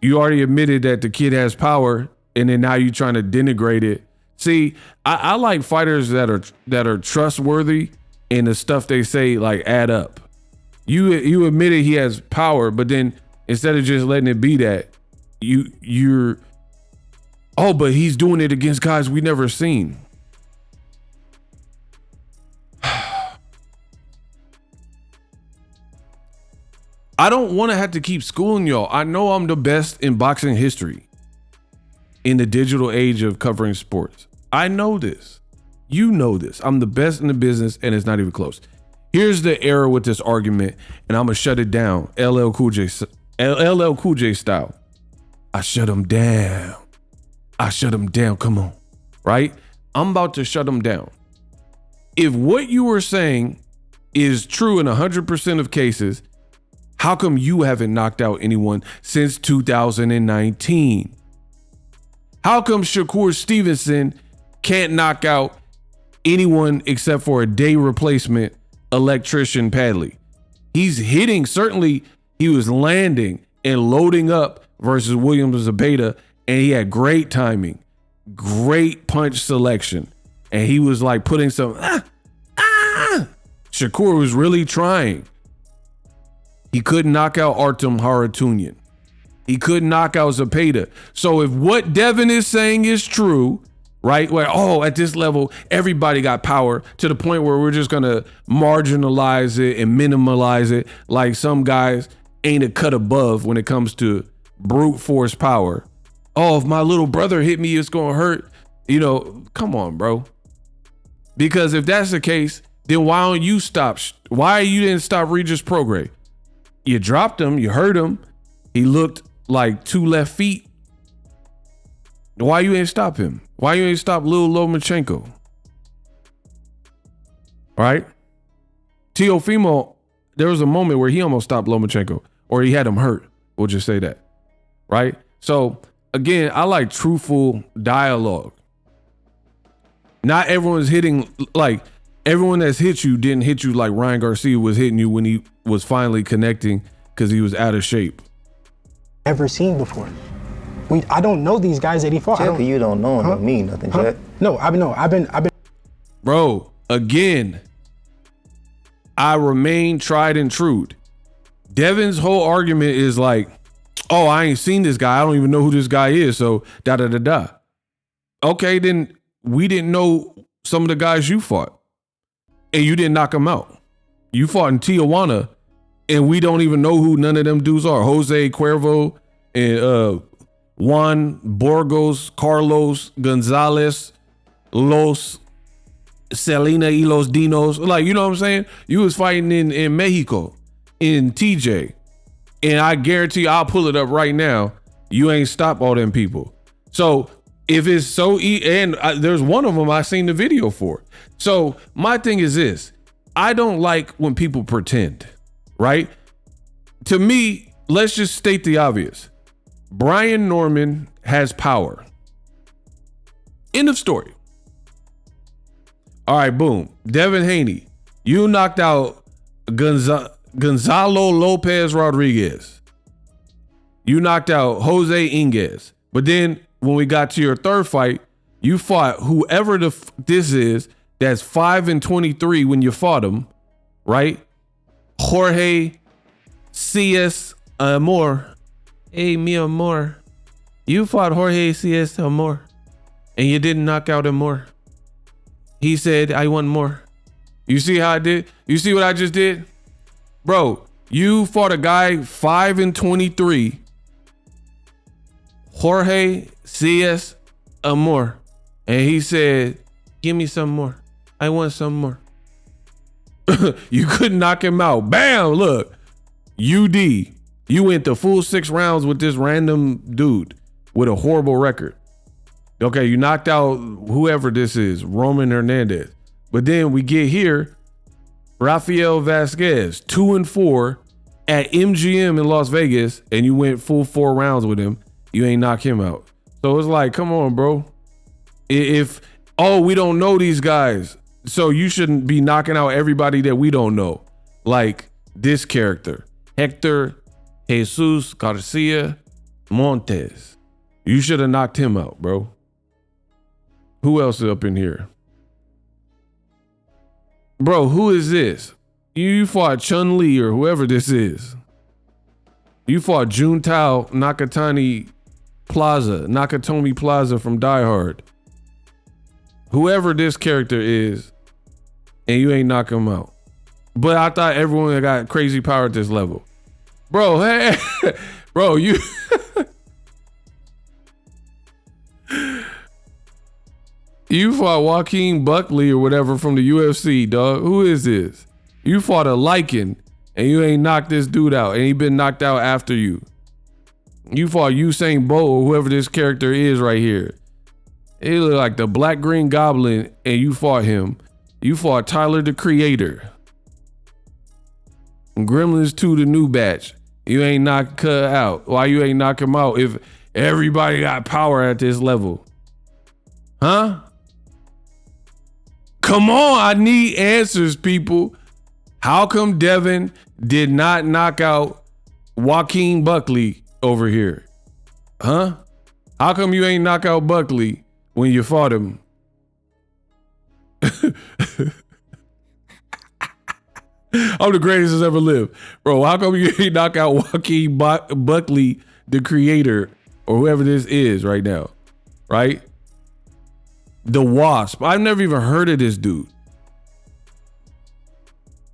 You already admitted that the kid has power, and then now you're trying to denigrate it. See, I like fighters that are trustworthy and the stuff they say like add up. You admitted he has power, but then instead of just letting it be that, you're but he's doing it against guys we never seen. I don't want to have to keep schooling y'all. I know I'm the best in boxing history in the digital age of covering sports. I know this. You know this. I'm the best in the business, and it's not even close. Here's the error with this argument, and I'm going to shut it down. LL Cool J style. I shut him down. I shut him down. Come on. Right? I'm about to shut him down. If what you were saying is true in 100% of cases, how come you haven't knocked out anyone since 2019? How come Shakur Stevenson can't knock out anyone except for a day replacement electrician Padley? He's hitting, certainly he was landing and loading up versus Williams Zepeda, and he had great timing, great punch selection, and he was like putting some. Shakur was really trying. He couldn't knock out Artem Harutyunyan. He couldn't knock out Zepeda. So if what Devin is saying is true, right? Where, at this level, everybody got power to the point where we're just going to marginalize it and minimalize it. Like some guys ain't a cut above when it comes to brute force power. Oh, if my little brother hit me, it's going to hurt. Come on, bro. Because if that's the case, then why don't you stop? Why you didn't stop Regis Prograis? You dropped him. You hurt him. He looked like 2 left feet. Why you ain't stop him? Why you ain't stop Lil Lomachenko? Right? Teofimo, there was a moment where he almost stopped Lomachenko, or he had him hurt. We'll just say that. Right? So again, I like truthful dialogue. Not everyone's hitting, like everyone that's hit you didn't hit you like Ryan Garcia was hitting you when he was finally connecting because he was out of shape. Ever seen before. I don't know these guys that he fought. Jeffy, you don't know him, don't mean nothing, Jack. No, I've been. Bro, again, I remain tried and true. Devin's whole argument is like, oh, I ain't seen this guy. I don't even know who this guy is. So da. Okay, then we didn't know some of the guys you fought, and you didn't knock them out. You fought in Tijuana, and we don't even know who none of them dudes are. Jose Cuervo and Juan Burgos, Carlos Gonzalez, Los Selena y Los Dinos. Like, you know what I'm saying? You was fighting in Mexico, in TJ. And I guarantee you, I'll pull it up right now. You ain't stop all them people. So if it's so there's one of them I seen the video for. So my thing is this. I don't like when people pretend, right? To me, let's just state the obvious. Brian Norman has power. End of story. All right, boom. Devin Haney, you knocked out Gonzalo Lopez Rodriguez. You knocked out Jose Inguez. But then when we got to your third fight, you fought whoever this is that's 5-23 when you fought him, right? Jorge C.S. Amor. Hey, mi amor. You fought Jorge C.S. Amor, and you didn't knock out Amor. He said, I want more. You see how I did? You see what I just did? Bro, you fought a guy 5-23. Jorge C.S. Amor. And he said, give me some more. I want some more. You couldn't knock him out. Bam, look. UD. You went the full 6 rounds with this random dude with a horrible record. Okay, you knocked out whoever this is, Roman Hernandez. But then we get here, Rafael Vasquez, 2-4 at MGM in Las Vegas, and you went full 4 rounds with him. You ain't knock him out. So it's like, come on, bro. We don't know these guys, so you shouldn't be knocking out everybody that we don't know. Like this character, Hector Jesus Garcia Montes. You should have knocked him out, bro. Who else is up in here? Bro, who is this? You fought Chun-Li or whoever this is. You fought Juntao Nakatomi Plaza from Die Hard. Whoever this character is, and you ain't knock him out. But I thought everyone got crazy power at this level. Bro, hey, bro, you... You fought Joaquin Buckley or whatever from the UFC, dog. Who is this? You fought a Lycan and you ain't knocked this dude out, and he been knocked out after you. You fought Usain Bolt or whoever this character is right here. He look like the Black Green Goblin, and you fought him. You fought Tyler the Creator. Gremlins 2, the new batch. You ain't knocked cut out. Why you ain't knock him out if everybody got power at this level? Huh? Come on, I need answers, people. How come Devin did not knock out Joaquin Buckley over here? Huh? How come you ain't knock out Buckley when you fought him? I'm the greatest that's ever lived. Bro, how come you ain't knock out Joaquin Buckley, the creator, or whoever this is right now? Right? The Wasp. I've never even heard of this dude.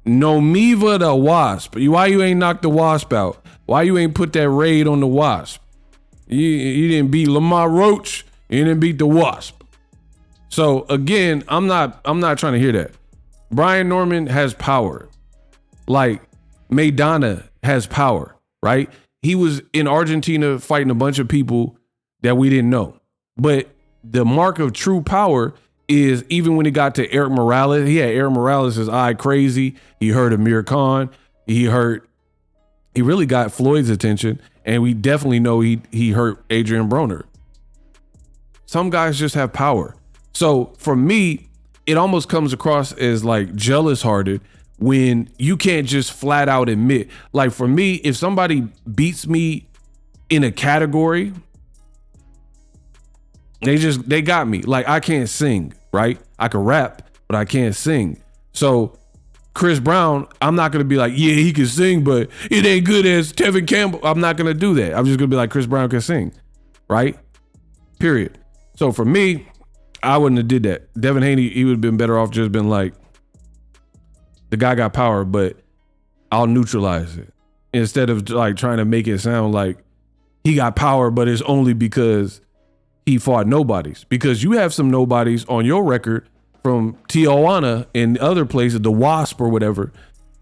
Nomiva the Wasp. Why you ain't knocked the Wasp out? Why you ain't put that raid on the Wasp? You didn't beat Lamar Roach. You didn't beat the Wasp. So again, I'm not trying to hear that. Brian Norman has power. Like Maidana has power, right? He was in Argentina fighting a bunch of people that we didn't know. But the mark of true power is even when he got to Eric Morales, he had Eric Morales' eye crazy. He heard Amir Khan. He really got Floyd's attention. And we definitely know he hurt Adrian Broner. Some guys just have power. So for me, it almost comes across as like jealous hearted when you can't just flat out admit. Like for me, if somebody beats me in a category, they got me. Like I can't sing, right? I can rap, but I can't sing. So Chris Brown, I'm not going to be like, yeah, he can sing, but it ain't good as Tevin Campbell. I'm not going to do that. I'm just going to be like, Chris Brown can sing, right? Period. So for me, I wouldn't have did that. Devin Haney, he would have been better off just been like, the guy got power, but I'll neutralize it. Instead of like trying to make it sound like he got power, but it's only because he fought nobodies. Because you have some nobodies on your record from Tijuana and other places, the Wasp or whatever,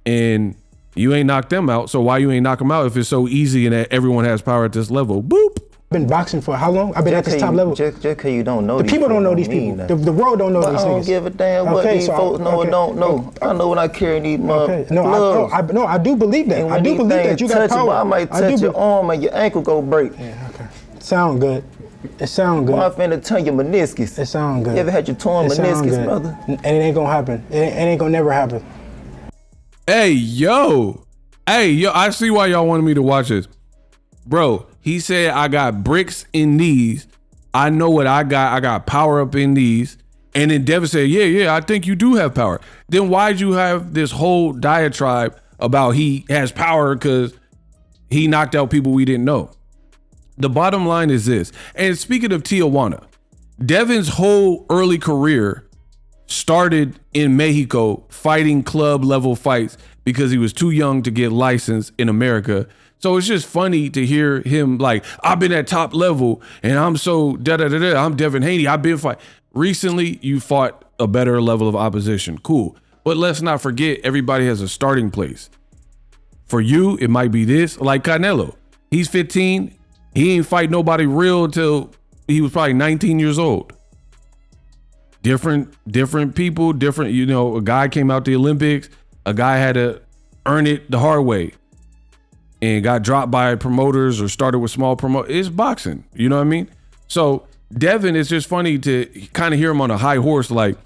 and you ain't knocked them out. So why you ain't knock them out if it's so easy and that everyone has power at this level? Boop. I've been boxing for how long? I've been at this top level. Just because you don't know the these people don't know these mean people. The world don't know these niggas. I don't give a damn what these folks know or don't know. I know when I carry these Okay. No, I do believe that. I do believe that you got power. I might touch your arm and your ankle go break. Yeah, okay. Sound good. It sound good. I'm finna turn your meniscus. It sound good. You ever had your torn meniscus, brother? And it ain't gonna happen. It ain't gonna never happen. Hey, yo, I see why y'all wanted me to watch this. Bro, he said, I got bricks in these. I know what I got. I got power up in these. And then Devin said, yeah, I think you do have power. Then why'd you have this whole diatribe about he has power because he knocked out people we didn't know? The bottom line is this. And speaking of Tijuana, Devin's whole early career started in Mexico fighting club level fights because he was too young to get licensed in America. So it's just funny to hear him like, I've been at top level and I'm so da-da-da-da. I'm Devin Haney. I've been fighting. Recently, you fought a better level of opposition. Cool. But let's not forget, everybody has a starting place. For you, it might be this, like Canelo. He's 15. He ain't fight nobody real until he was probably 19 years old. Different people, different, a guy came out the Olympics. A guy had to earn it the hard way and got dropped by promoters or started with small promoters. It's boxing. You know what I mean? So Devin, it's just funny to kind of hear him on a high horse. Like,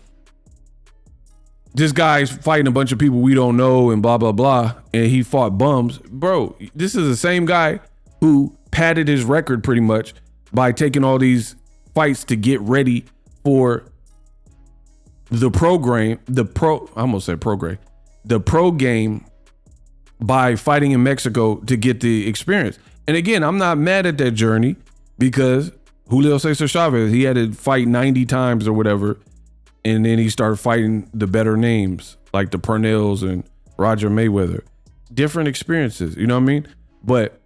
this guy's fighting a bunch of people we don't know and blah, blah, blah. And he fought bums. Bro, this is the same guy who padded his record pretty much by taking all these fights to get ready for the pro game by fighting in Mexico to get the experience. And again, I'm not mad at that journey because Julio Cesar Chavez, he had to fight 90 times or whatever. And then he started fighting the better names like the Pernells and Roger Mayweather. Different experiences, you know what I mean? But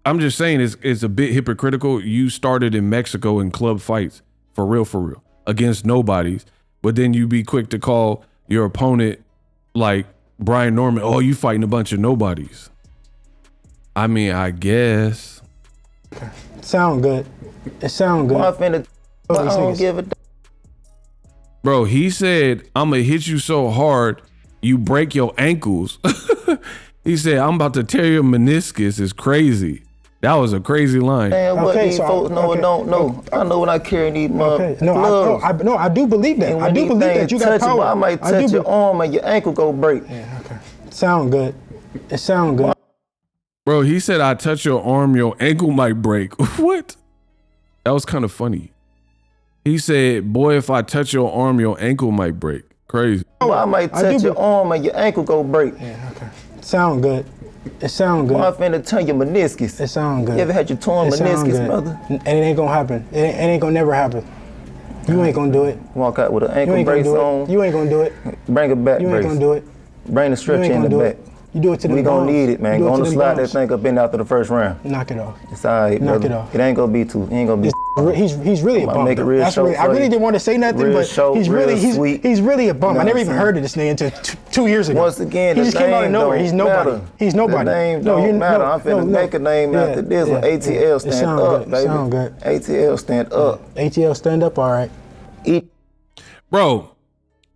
I'm just saying it's a bit hypocritical. You started in Mexico in club fights, for real, against nobodies. But then you be quick to call your opponent like Brian Norman, oh, you fighting a bunch of nobodies. I mean, I guess. Sound good. It sound good. I don't give a damn. Bro, he said, I'm going to hit you so hard, you break your ankles. He said, I'm about to tear your meniscus. It's crazy. That was a crazy line. Man, what these folks know or don't know. I know when I carry these gloves. I do believe that. I do believe that you got power. I might touch your arm and your ankle go break. Yeah, okay. Sound good. It sound good. Bro, he said, I touch your arm, your ankle might break. What? That was kind of funny. He said, boy, if I touch your arm, your ankle might break. Crazy. Well, I might touch your arm and your ankle go break. Yeah, okay. Sound good. It sound good. I'm finna turn your meniscus. It sound good. You ever had your torn meniscus, brother? And it ain't gonna happen. It ain't gonna never happen. You ain't gonna do it. Walk out with an ankle brace on. You ain't gonna do it. Bring a back brace. You ain't gonna do it. Bring the stretcher in the back. You do it to the We gonna need it, man. Gonna slide that thing up in after the first round. Knock it off. It's all right, Knock brother. it off. It ain't gonna be too. It ain't gonna be. He's really a bum. Make it real That's short really, I really didn't want to say nothing, but he's really a bum. I never even heard of this nigga until 2 years ago. Once again, he just came out of nowhere. He's nobody. He's nobody. The name don't matter. I'm finna make a name after this one. ATL stand up, baby. Sound good. ATL stand up. ATL stand up, all right. Bro,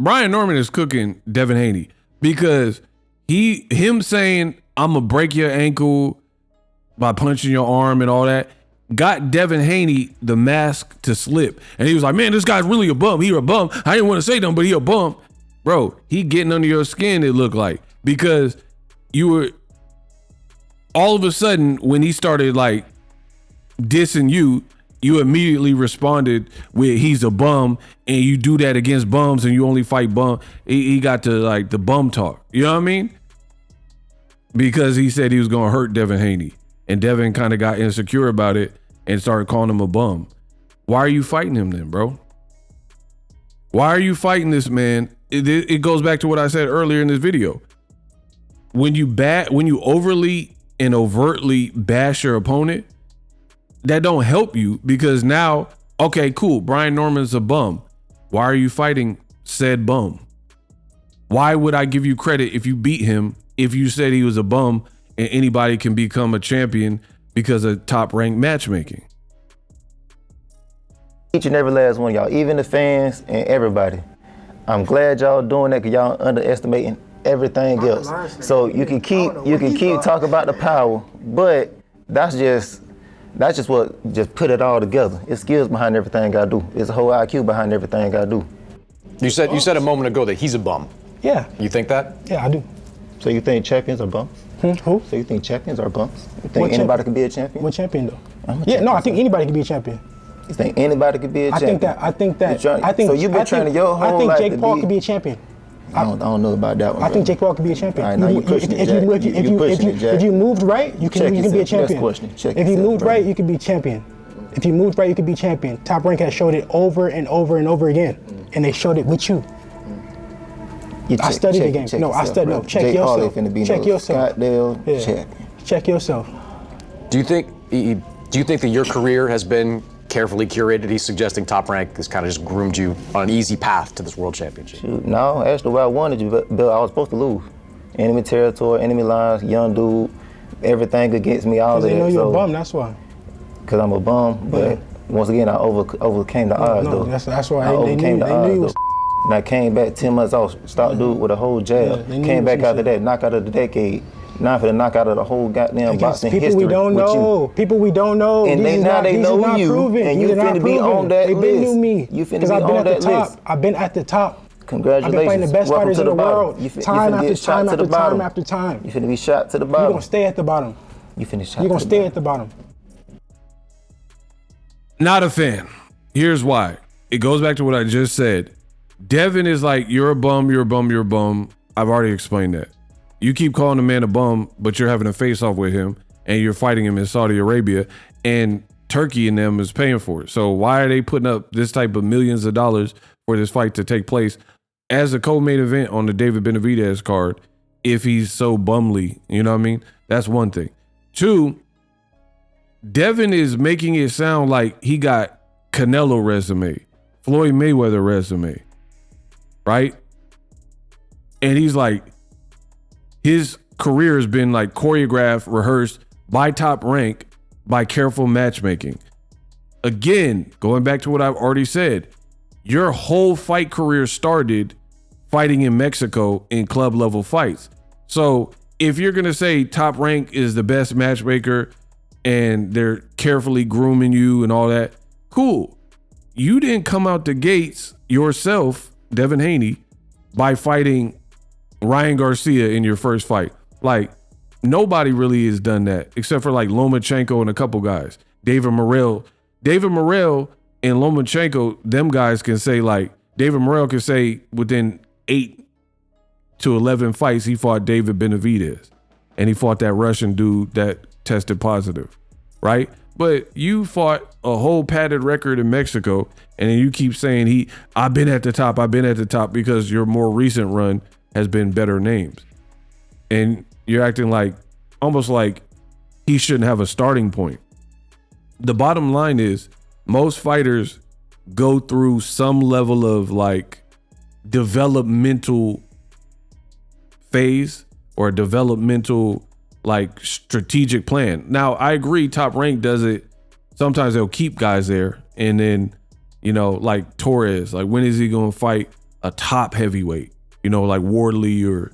Brian Norman is cooking Devin Haney because him saying I'm gonna break your ankle by punching your arm and all that got Devin Haney the mask to slip. And he was like, man, this guy's really a bum. He a bum. I didn't want to say nothing, but he a bum. Bro, he getting under your skin, it looked like, because you were all of a sudden when he started like dissing you, you immediately responded with he's a bum, and you do that against bums and you only fight bum. He got to like the bum talk. You know what I mean? Because he said he was going to hurt Devin Haney, and Devin kind of got insecure about it and started calling him a bum. Why are you fighting him then, bro? Why are you fighting this man? It goes back to what I said earlier in this video. When you overly and overtly bash your opponent, that don't help you, because now, okay, cool, Brian Norman's a bum. Why are you fighting said bum? Why would I give you credit if you beat him if you said he was a bum and anybody can become a champion because of top ranked matchmaking? Each and every last one of y'all, even the fans and everybody, I'm glad y'all doing that because y'all underestimating everything else. So you can keep talking about the power, but that's just what just put it all together. It's skills behind everything I do. It's a whole IQ behind everything I do. You said a moment ago that he's a bum. Yeah. You think that? Yeah, I do. So you think champions are bums? Who? So you think champions are bums? You think anybody could be a champion? What champion though? Yeah, no, I think anybody can be a champion. You think anybody could be a champion? I think So you've been training your whole life. I think Jake Paul could be a champion. I don't know about that one. I think Jake Paul could be a champion. All right, now you pushing it, Jack. If you moved right, you can be a champion. If you moved right, you can be champion. If you moved right, you could be champion. Top Rank has showed it over and over and over again, and they showed it with you. I studied the game. Check yourself. Check yourself. Check yourself. Do you think that your career has been carefully curated? He's suggesting Top Rank has kind of just groomed you on an easy path to this world championship. Shoot, no, actually, what I wanted you, but I was supposed to lose. Enemy territory, enemy lines, young dude, everything against me, all of that. They know you're a bum, that's why. Because I'm a bum, but once again, I overcame the odds, though. That's why I overcame the odds, knew though. And I came back 10 months off, stopped dude with a whole jab. Came back after that, knockout of the decade. Now for the knockout of the whole goddamn boxing history. People we don't know. People we don't know. And now they know you, and you finna be on that list. They knew me. You finna be on that list. I've been at the top. Congratulations. I've been fighting the best fighters in the world. Time after time after time after time. You finna be shot to the bottom. You're gonna stay at the bottom. You finna shot. You're gonna stay at the bottom. Not a fan. Here's why. It goes back to what I just said. Devin is like, you're a bum, you're a bum, you're a bum. I've already explained that. You keep calling the man a bum, but you're having a face-off with him, and you're fighting him in Saudi Arabia, and Turkey and them is paying for it. So why are they putting up this type of millions of dollars for this fight to take place as a co-main event on the David Benavidez card if he's so bumly? You know what I mean? That's one thing. Two, Devin is making it sound like he got Canelo resume, Floyd Mayweather resume, right? And he's like, his career has been like choreographed, rehearsed by Top Rank, by careful matchmaking. Again, going back to what I've already said, your whole fight career started fighting in Mexico in club level fights. So if you're going to say Top Rank is the best matchmaker and they're carefully grooming you and all that, cool. You didn't come out the gates yourself, Devin Haney, by fighting Ryan Garcia in your first fight. Like, nobody really has done that except for like Lomachenko and a couple guys. David Morrell David Morrell and Lomachenko, them guys can say, like, David Morrell can say within 8 to 11 fights, he fought David Benavidez. And he fought that Russian dude that tested positive, right? But you fought a whole padded record in Mexico, and then you keep saying I've been at the top because your more recent run has been better names. And you're acting like, almost like he shouldn't have a starting point. The bottom line is most fighters go through some level of like developmental phase or a developmental like strategic plan. Now, I agree Top Rank does it. Sometimes they'll keep guys there. And then, you know, like Torres, like when is he going to fight a top heavyweight? You know, like Wardley or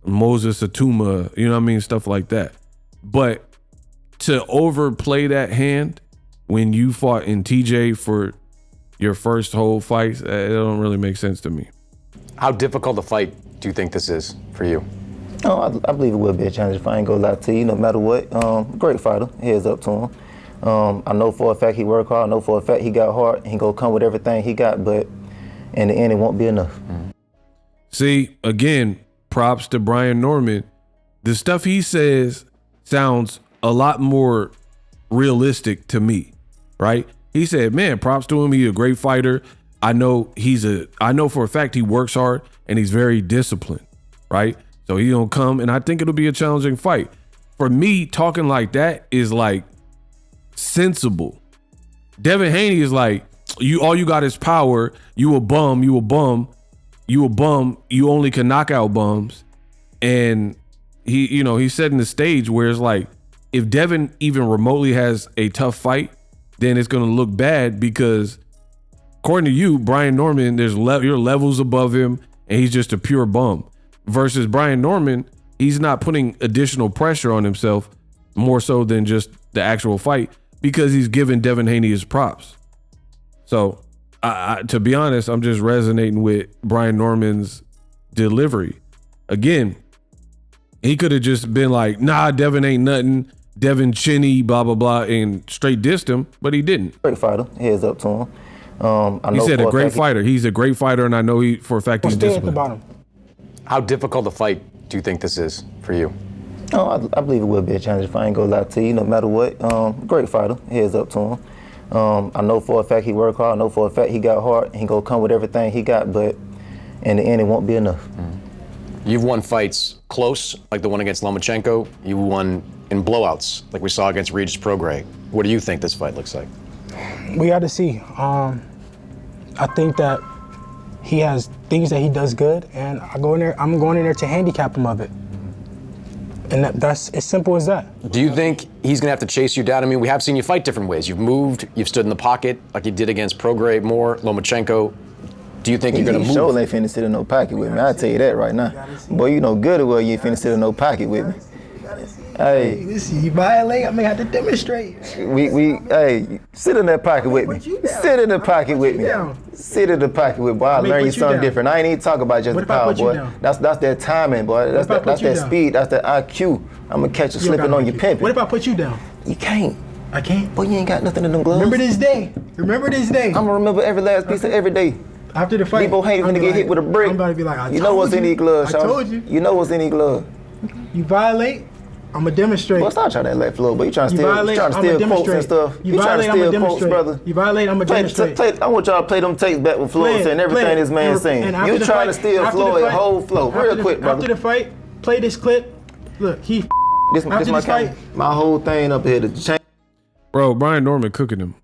Moses Atuma, you know what I mean? Stuff like that. But to overplay that hand when you fought in TJ for your first whole fight, it don't really make sense to me. How difficult a fight do you think this is for you? Oh, I believe it will be a challenge if I ain't gonna lie to you, no matter what. Great fighter, heads up to him. I know for a fact he worked hard, I know for a fact he got hard, he gonna come with everything he got, but in the end it won't be enough. See, again, props to Brian Norman. The stuff he says sounds a lot more realistic to me, right? He said, man, props to him, he's a great fighter. I know for a fact he works hard and he's very disciplined, right? So he gonna come, and I think it'll be a challenging fight. For me, talking like that is like sensible. Devin Haney is like, all you got is power. You a bum. You only can knock out bums. And he's setting the stage where it's like, if Devin even remotely has a tough fight, then it's gonna look bad because according to you, Brian Norman, you're levels above him, and he's just a pure bum. Versus Brian Norman, he's not putting additional pressure on himself more so than just the actual fight because he's giving Devin Haney his props. So, to be honest, I'm just resonating with Brian Norman's delivery. Again, he could have just been like, nah, Devin ain't nothing. Devin chinny, blah, blah, blah, and straight dissed him, but he didn't. Great fighter, heads up to him. He said a great fighter. He's a great fighter, and I know for a fact he's disciplined. Stay at the bottom. How difficult a fight do you think this is for you? Oh, I believe it will be a challenge if I ain't gonna lie to you, no matter what. Great fighter, heads up to him. I know for a fact he worked hard, I know for a fact he got hard, he gonna come with everything he got, but in the end it won't be enough. You've won fights close, like the one against Lomachenko. You won in blowouts, like we saw against Regis Prograis. What do you think this fight looks like? We got to see. I think that he has things that he does good, and I'm going in there to handicap him of it. And that's as simple as that. Do you think he's going to have to chase you down? I mean, we have seen you fight different ways. You've moved, you've stood in the pocket like you did against Prograis more, Lomachenko. Do you think you're going to move? He sure ain't finna sit in no pocket with me. I'll tell you that right now. Boy, you know good and well you ain't finna sit in no pocket with me. Hey, Listen, you violate, I'm gonna have to demonstrate. Hey, sit in that pocket with me. Sit in the pocket with me. Sit in the pocket with me, boy. I'll learn you something different. I ain't even talk about just the power, boy. That's that timing, boy. That's that speed. That's that IQ. I'm gonna catch you slipping on your pimping. What if I put you down? You can't. I can't. Boy, you ain't got nothing in them gloves. Remember this day. Remember this day. I'm gonna remember every last piece of every day. After the fight, Debo Haney gonna get hit with a brick. I'm about to be like, you know what's in these gloves, I told you. You know what's in these gloves. You violate, I'm gonna demonstrate. Boy, stop trying to let flow, but you trying to steal quotes and stuff. You trying to steal quotes, brother. You violate, I'm gonna demonstrate. I want y'all to play them tapes back with Floyd saying everything this man saying. You trying to steal Floyd whole flow, real quick, brother. After the fight, play this clip. Look, this my fight. My whole thing up here to change. Bro, Brian Norman cooking him.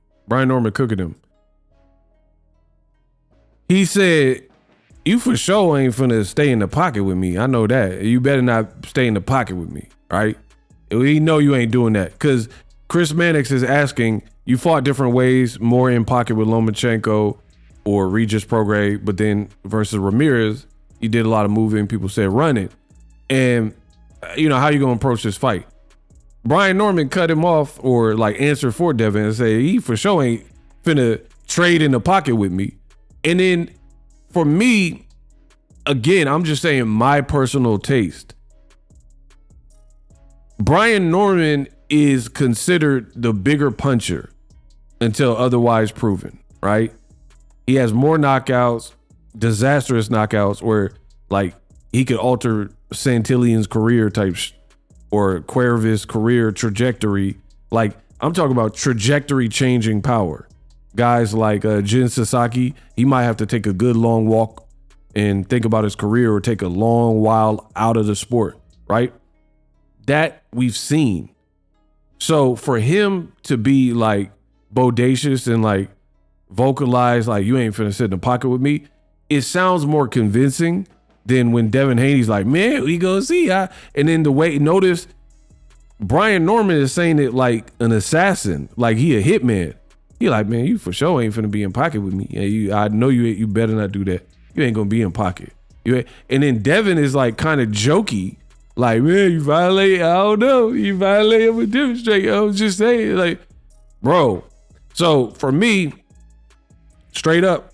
He said, you for sure ain't finna stay in the pocket with me. I know that. You better not stay in the pocket with me, right? We know you ain't doing that. Because Chris Mannix is asking, you fought different ways, more in pocket with Lomachenko or Regis Prograis, but then versus Ramirez, you did a lot of moving. People said run it. And, how you going to approach this fight? Brian Norman cut him off or like answer for Devin and say, he for sure ain't finna trade in the pocket with me. And then for me, again, I'm just saying my personal taste. Brian Norman is considered the bigger puncher. until otherwise proven, right? He has more knockouts, disastrous knockouts, where like he could alter Santillan's career type or Cuervo's career trajectory. Like I'm talking about trajectory changing power. Guys like Jin Sasaki, he might have to take a good long walk and think about his career or take a long while out of the sport, right? That we've seen. So for him to be like bodacious and like vocalize like you ain't finna sit in the pocket with me, it sounds more convincing than when Devin Haney's like, man, we go see. And then the way, notice Brian Norman is saying it like an assassin, like he a hitman. He like, man, you for sure ain't finna be in pocket with me. Yeah, I know you better not do that. You ain't gonna be in pocket. And then Devin is like kind of jokey, like, man, you violate, I don't know, you violate, I'm gonna demonstrate. I was just saying, like, bro. So for me, straight up,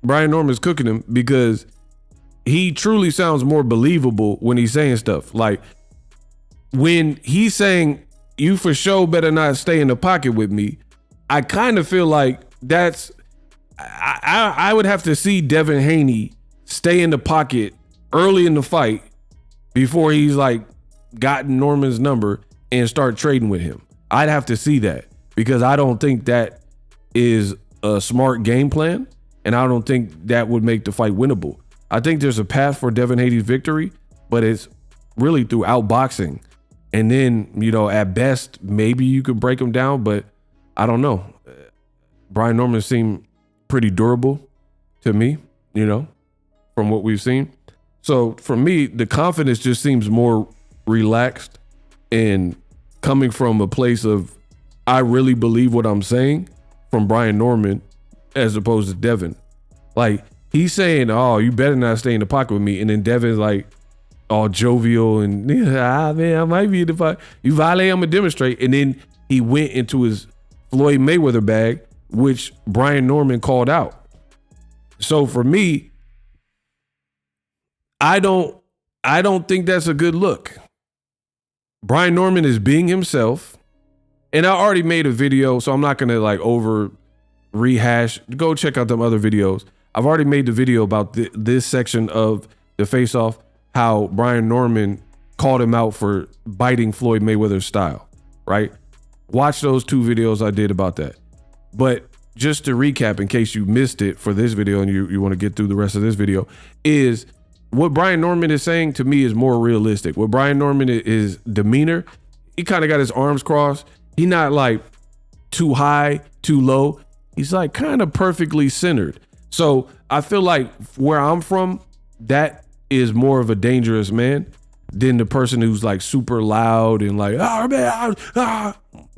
Brian Norman's cooking him because he truly sounds more believable when he's saying stuff. Like when he's saying, you for sure better not stay in the pocket with me, I kind of feel like that's, I would have to see Devin Haney stay in the pocket early in the fight before he's like gotten Norman's number and start trading with him. I'd have to see that because I don't think that is a smart game plan. And I don't think that would make the fight winnable. I think there's a path for Devin Haney's victory, but it's really through outboxing. And then, you know, at best, maybe you could break him down, but I don't know. Brian Norman seemed pretty durable to me, you know, from what we've seen. So for me, the confidence just seems more relaxed and coming from a place of, I really believe what I'm saying from Brian Norman as opposed to Devin. Like he's saying, oh, you better not stay in the pocket with me. And then Devin's like all jovial and man, I might be in the pocket. You violate, I'm gonna demonstrate. And then he went into his Floyd Mayweather bag, which Brian Norman called out. So for me, I don't think that's a good look. Brian Norman is being himself. And I already made a video, so I'm not gonna like over rehash. Go check out them other videos. I've already made the video about this section of the face-off, how Brian Norman called him out for biting Floyd Mayweather's style, right? Watch those 2 videos I did about that. But just to recap, in case you missed it for this video and you want to get through the rest of this video, is what Brian Norman is saying to me is more realistic. What Brian Norman is demeanor, he kind of got his arms crossed. He not like too high, too low. He's like kind of perfectly centered. So I feel like where I'm from, that is more of a dangerous man than the person who's like super loud and like,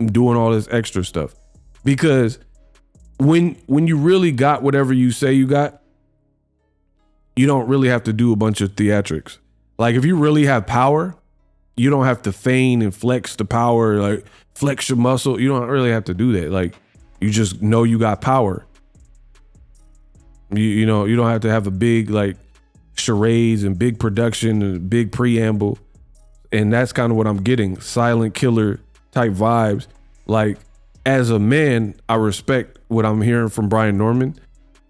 doing all this extra stuff. Because when you really got whatever you say you got, you don't really have to do a bunch of theatrics. Like if you really have power, you don't have to feign and flex the power, like flex your muscle. You don't really have to do that. Like you just know you got power. You know, you don't have to have a big like charades and big production and big preamble. And that's kind of what I'm getting. Silent killer type vibes. Like as a man, I respect what I'm hearing from Brian Norman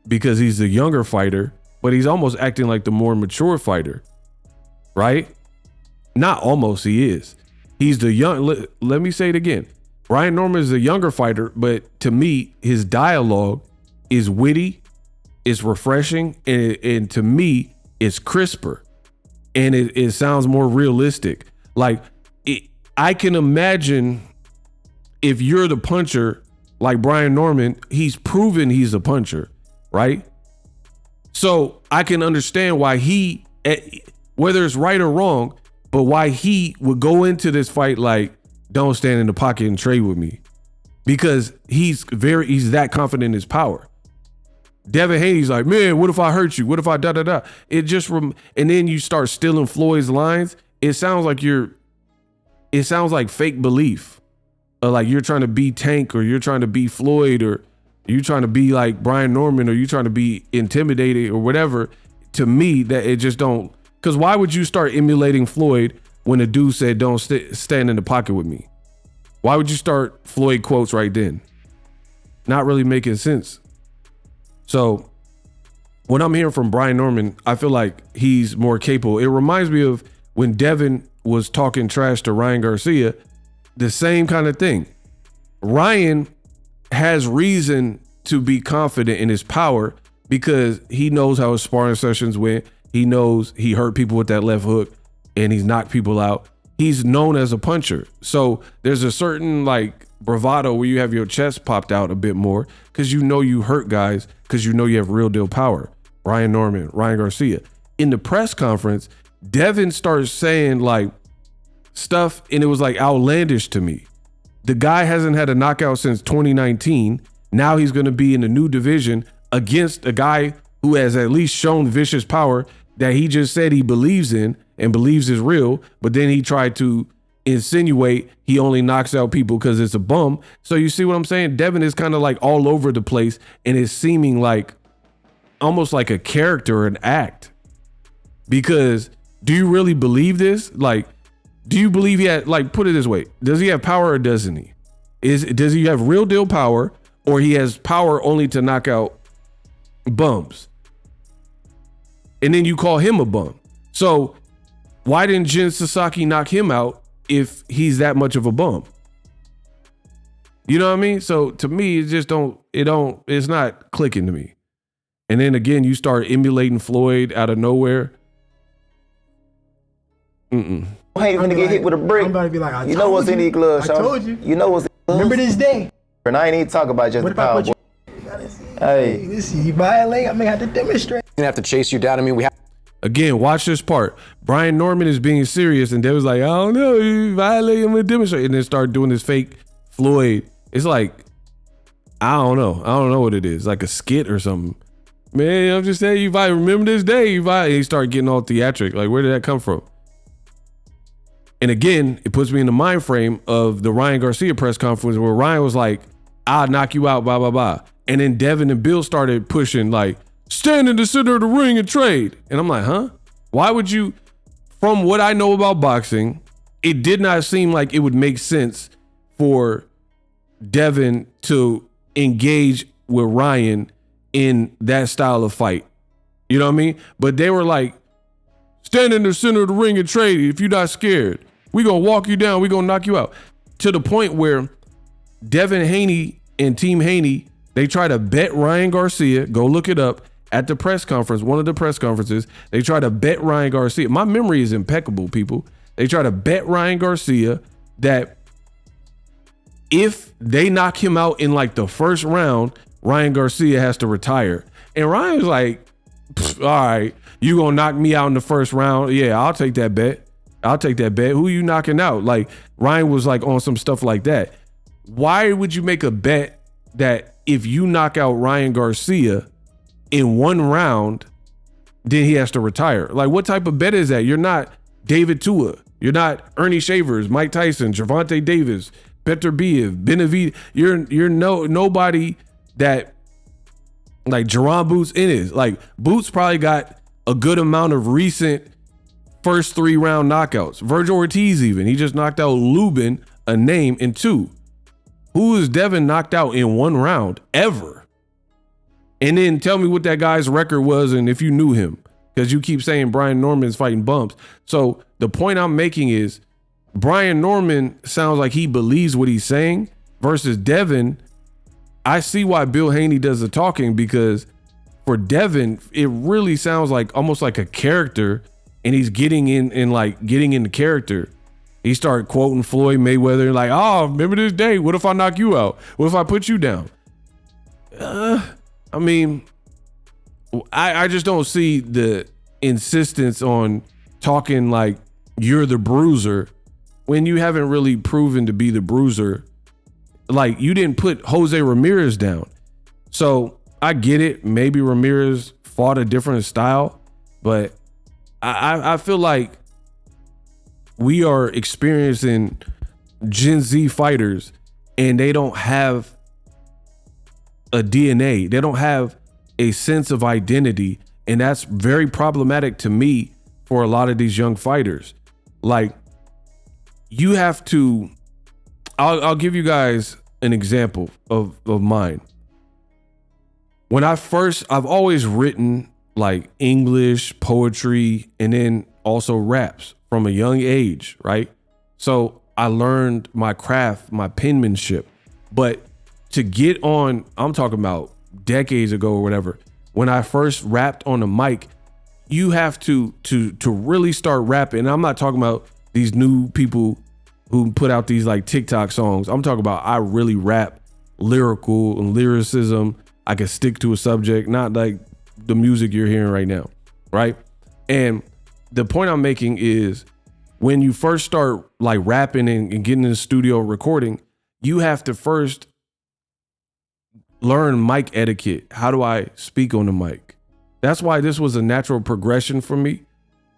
because he's the younger fighter, but he's almost acting like the more mature fighter, right? Not almost, he is. He's the young, let me say it again. Brian Norman is a younger fighter, but to me, his dialogue is witty, it's refreshing, and to me, it's crisper. And it sounds more realistic. Like, I can imagine if you're the puncher, like Brian Norman, he's proven he's a puncher, right? So I can understand why he, whether it's right or wrong, but why he would go into this fight like, don't stand in the pocket and trade with me. Because he's that confident in his power. Devin Haney's like, man, what if I hurt you? What if I da-da-da? It just, and then you start stealing Floyd's lines. It sounds like fake belief. Or like you're trying to be Tank, or you're trying to be Floyd, or you're trying to be like Brian Norman, or you're trying to be intimidated or whatever. To me, that it just don't, because why would you start emulating Floyd when a dude said, don't stand in the pocket with me? Why would you start Floyd quotes right then? not really making sense. So when I'm hearing from Brian Norman, I feel like he's more capable. It reminds me of when Devin was talking trash to Ryan Garcia, the same kind of thing. Ryan has reason to be confident in his power because he knows how his sparring sessions went. He knows he hurt people with that left hook and he's knocked people out. He's known as a puncher. So there's a certain like bravado where you have your chest popped out a bit more because you know you hurt guys because you know you have real deal power. Brian Norman, Ryan Garcia. In the press conference, Devin starts saying like stuff and it was like outlandish to me. The guy hasn't had a knockout since 2019. Now he's going to be in a new division against a guy who has at least shown vicious power that he just said he believes in and believes is real. But then he tried to insinuate he only knocks out people because it's a bum. So you see what I'm saying? Devin is kind of like all over the place and it's seeming like almost like a character, an act. Because do you really believe this? Like, do you believe he had, like, put it this way, does he have power or doesn't he? Does he have real deal power or he has power only to knock out bums? And then you call him a bum. So why didn't Jin Sasaki knock him out if he's that much of a bum? You know what I mean? So to me, it just it's not clicking to me. And then again, you start emulating Floyd out of nowhere. Haney gonna get hit with a brick. I'm about to be like, you know what's in these gloves, I told you. You know what's in these gloves. Remember this day. And I ain't even talk about just What the if I power. put you? Hey, listen, you violate, I'm gonna have to demonstrate. Gonna have to chase you down. I mean, we have. Again, watch this part. Brian Norman is being serious, and they was like, I don't know, you violate, I'm gonna demonstrate, and then start doing this fake Floyd. It's like, I don't know what it is, like a skit or something. Man, I'm just saying, you violate. Remember this day, you violate. He started getting all theatric. Like, where did that come from? And again, it puts me in the mind frame of the Ryan Garcia press conference where Ryan was like, I'll knock you out, blah, blah, blah. And then Devin and Bill started pushing like, stand in the center of the ring and trade. And I'm like, huh? Why would you? From what I know about boxing, it did not seem like it would make sense for Devin to engage with Ryan in that style of fight. You know what I mean? But they were like, stand in the center of the ring and trade. If you're not scared, we gonna walk you down. We gonna knock you out. To the point where Devin Haney and Team Haney, they try to bet Ryan Garcia. Go look it up at the press conference. One of the press conferences, they try to bet Ryan Garcia. My memory is impeccable, people. They try to bet Ryan Garcia that if they knock him out in like the first round, Ryan Garcia has to retire. And Ryan's like, all right, you gonna knock me out in the first round? Yeah, I'll take that bet. I'll take that bet. Who you knocking out? Like Ryan was like on some stuff like that. Why would you make a bet that if you knock out Ryan Garcia in one round, then he has to retire? Like, what type of bet is that? You're not David Tua. You're not Ernie Shavers, Mike Tyson, Gervonta Davis, Petr Biev, Benavidez. You're nobody that like Jerron Boots in is. Like Boots probably got a good amount of recent first 3 round knockouts. Virgil Ortiz even. He just knocked out Lubin, a name, in 2. Who is Devin knocked out in 1 round ever? And then tell me what that guy's record was and if you knew him. Because you keep saying Brian Norman's fighting bumps. So the point I'm making is Brian Norman sounds like he believes what he's saying versus Devin. I see why Bill Haney does the talking, because for Devin, it really sounds like almost like a character, and he's getting in the character. He started quoting Floyd Mayweather like, oh, remember this day? What if I knock you out? What if I put you down? I mean, I just don't see the insistence on talking like you're the bruiser when you haven't really proven to be the bruiser. Like, you didn't put Jose Ramirez down. So I get it. Maybe Ramirez fought a different style, but I feel like we are experiencing Gen Z fighters and they don't have a DNA. They don't have a sense of identity. And that's very problematic to me for a lot of these young fighters. Like, you have to, I'll give you guys an example of mine. I've always written like English, poetry, and then also raps from a young age, right? So I learned my craft, my penmanship. But to get on, I'm talking about decades ago or whatever, when I first rapped on the mic, you have to really start rapping. And I'm not talking about these new people who put out these like TikTok songs. I'm talking about I really rap lyrical and lyricism. I can stick to a subject, not like the music you're hearing right now, right? And the point I'm making is when you first start like rapping and getting in the studio recording, you have to first learn mic etiquette. How do I speak on the mic? That's why this was a natural progression for me.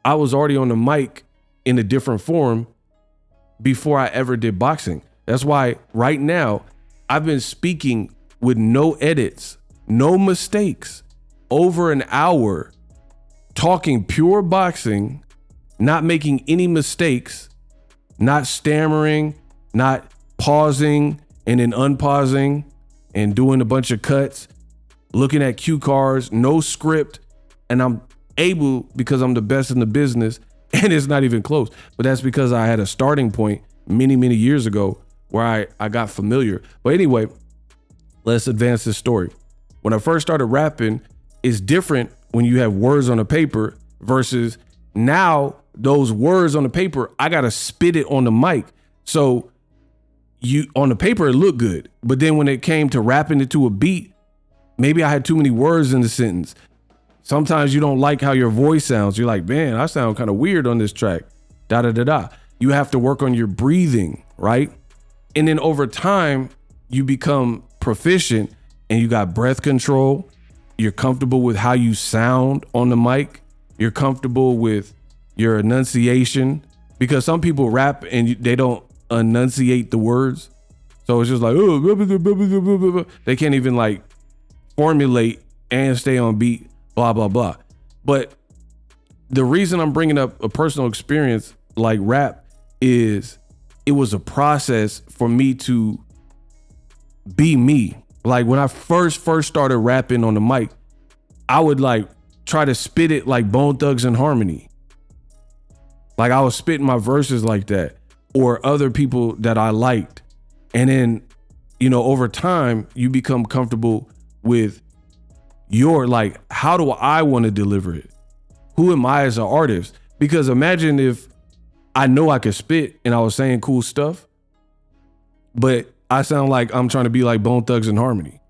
I was already on the mic in a different form before I ever did boxing. That's why right now I've been speaking with no edits, no mistakes, over an hour, talking pure boxing, not making any mistakes, not stammering, not pausing and then unpausing and doing a bunch of cuts, looking at cue cards, no script. And I'm able, because I'm the best in the business, and it's not even close, but that's because I had a starting point many, many years ago where I got familiar. But anyway, let's advance this story. When I first started rapping, it's different when you have words on a paper versus now those words on the paper, I got to spit it on the mic. So you on the paper, it looked good. But then when it came to rapping it to a beat, maybe I had too many words in the sentence. Sometimes you don't like how your voice sounds. You're like, man, I sound kind of weird on this track. Da da da da. You have to work on your breathing, right? And then over time, you become proficient and you got breath control. You're comfortable with how you sound on the mic. You're comfortable with your enunciation, because some people rap and they don't enunciate the words. So it's just like, oh, they can't even like formulate and stay on beat, blah, blah, blah. But the reason I'm bringing up a personal experience like rap is it was a process for me to be me. Like when I first started rapping on the mic, I would like try to spit it like Bone Thugs and Harmony. Like I was spitting my verses like that, or other people that I liked. And then, you know, over time you become comfortable with your, like, how do I want to deliver it? Who am I as an artist? Because imagine if I know I could spit and I was saying cool stuff, but I sound like I'm trying to be like Bone Thugs and Harmony,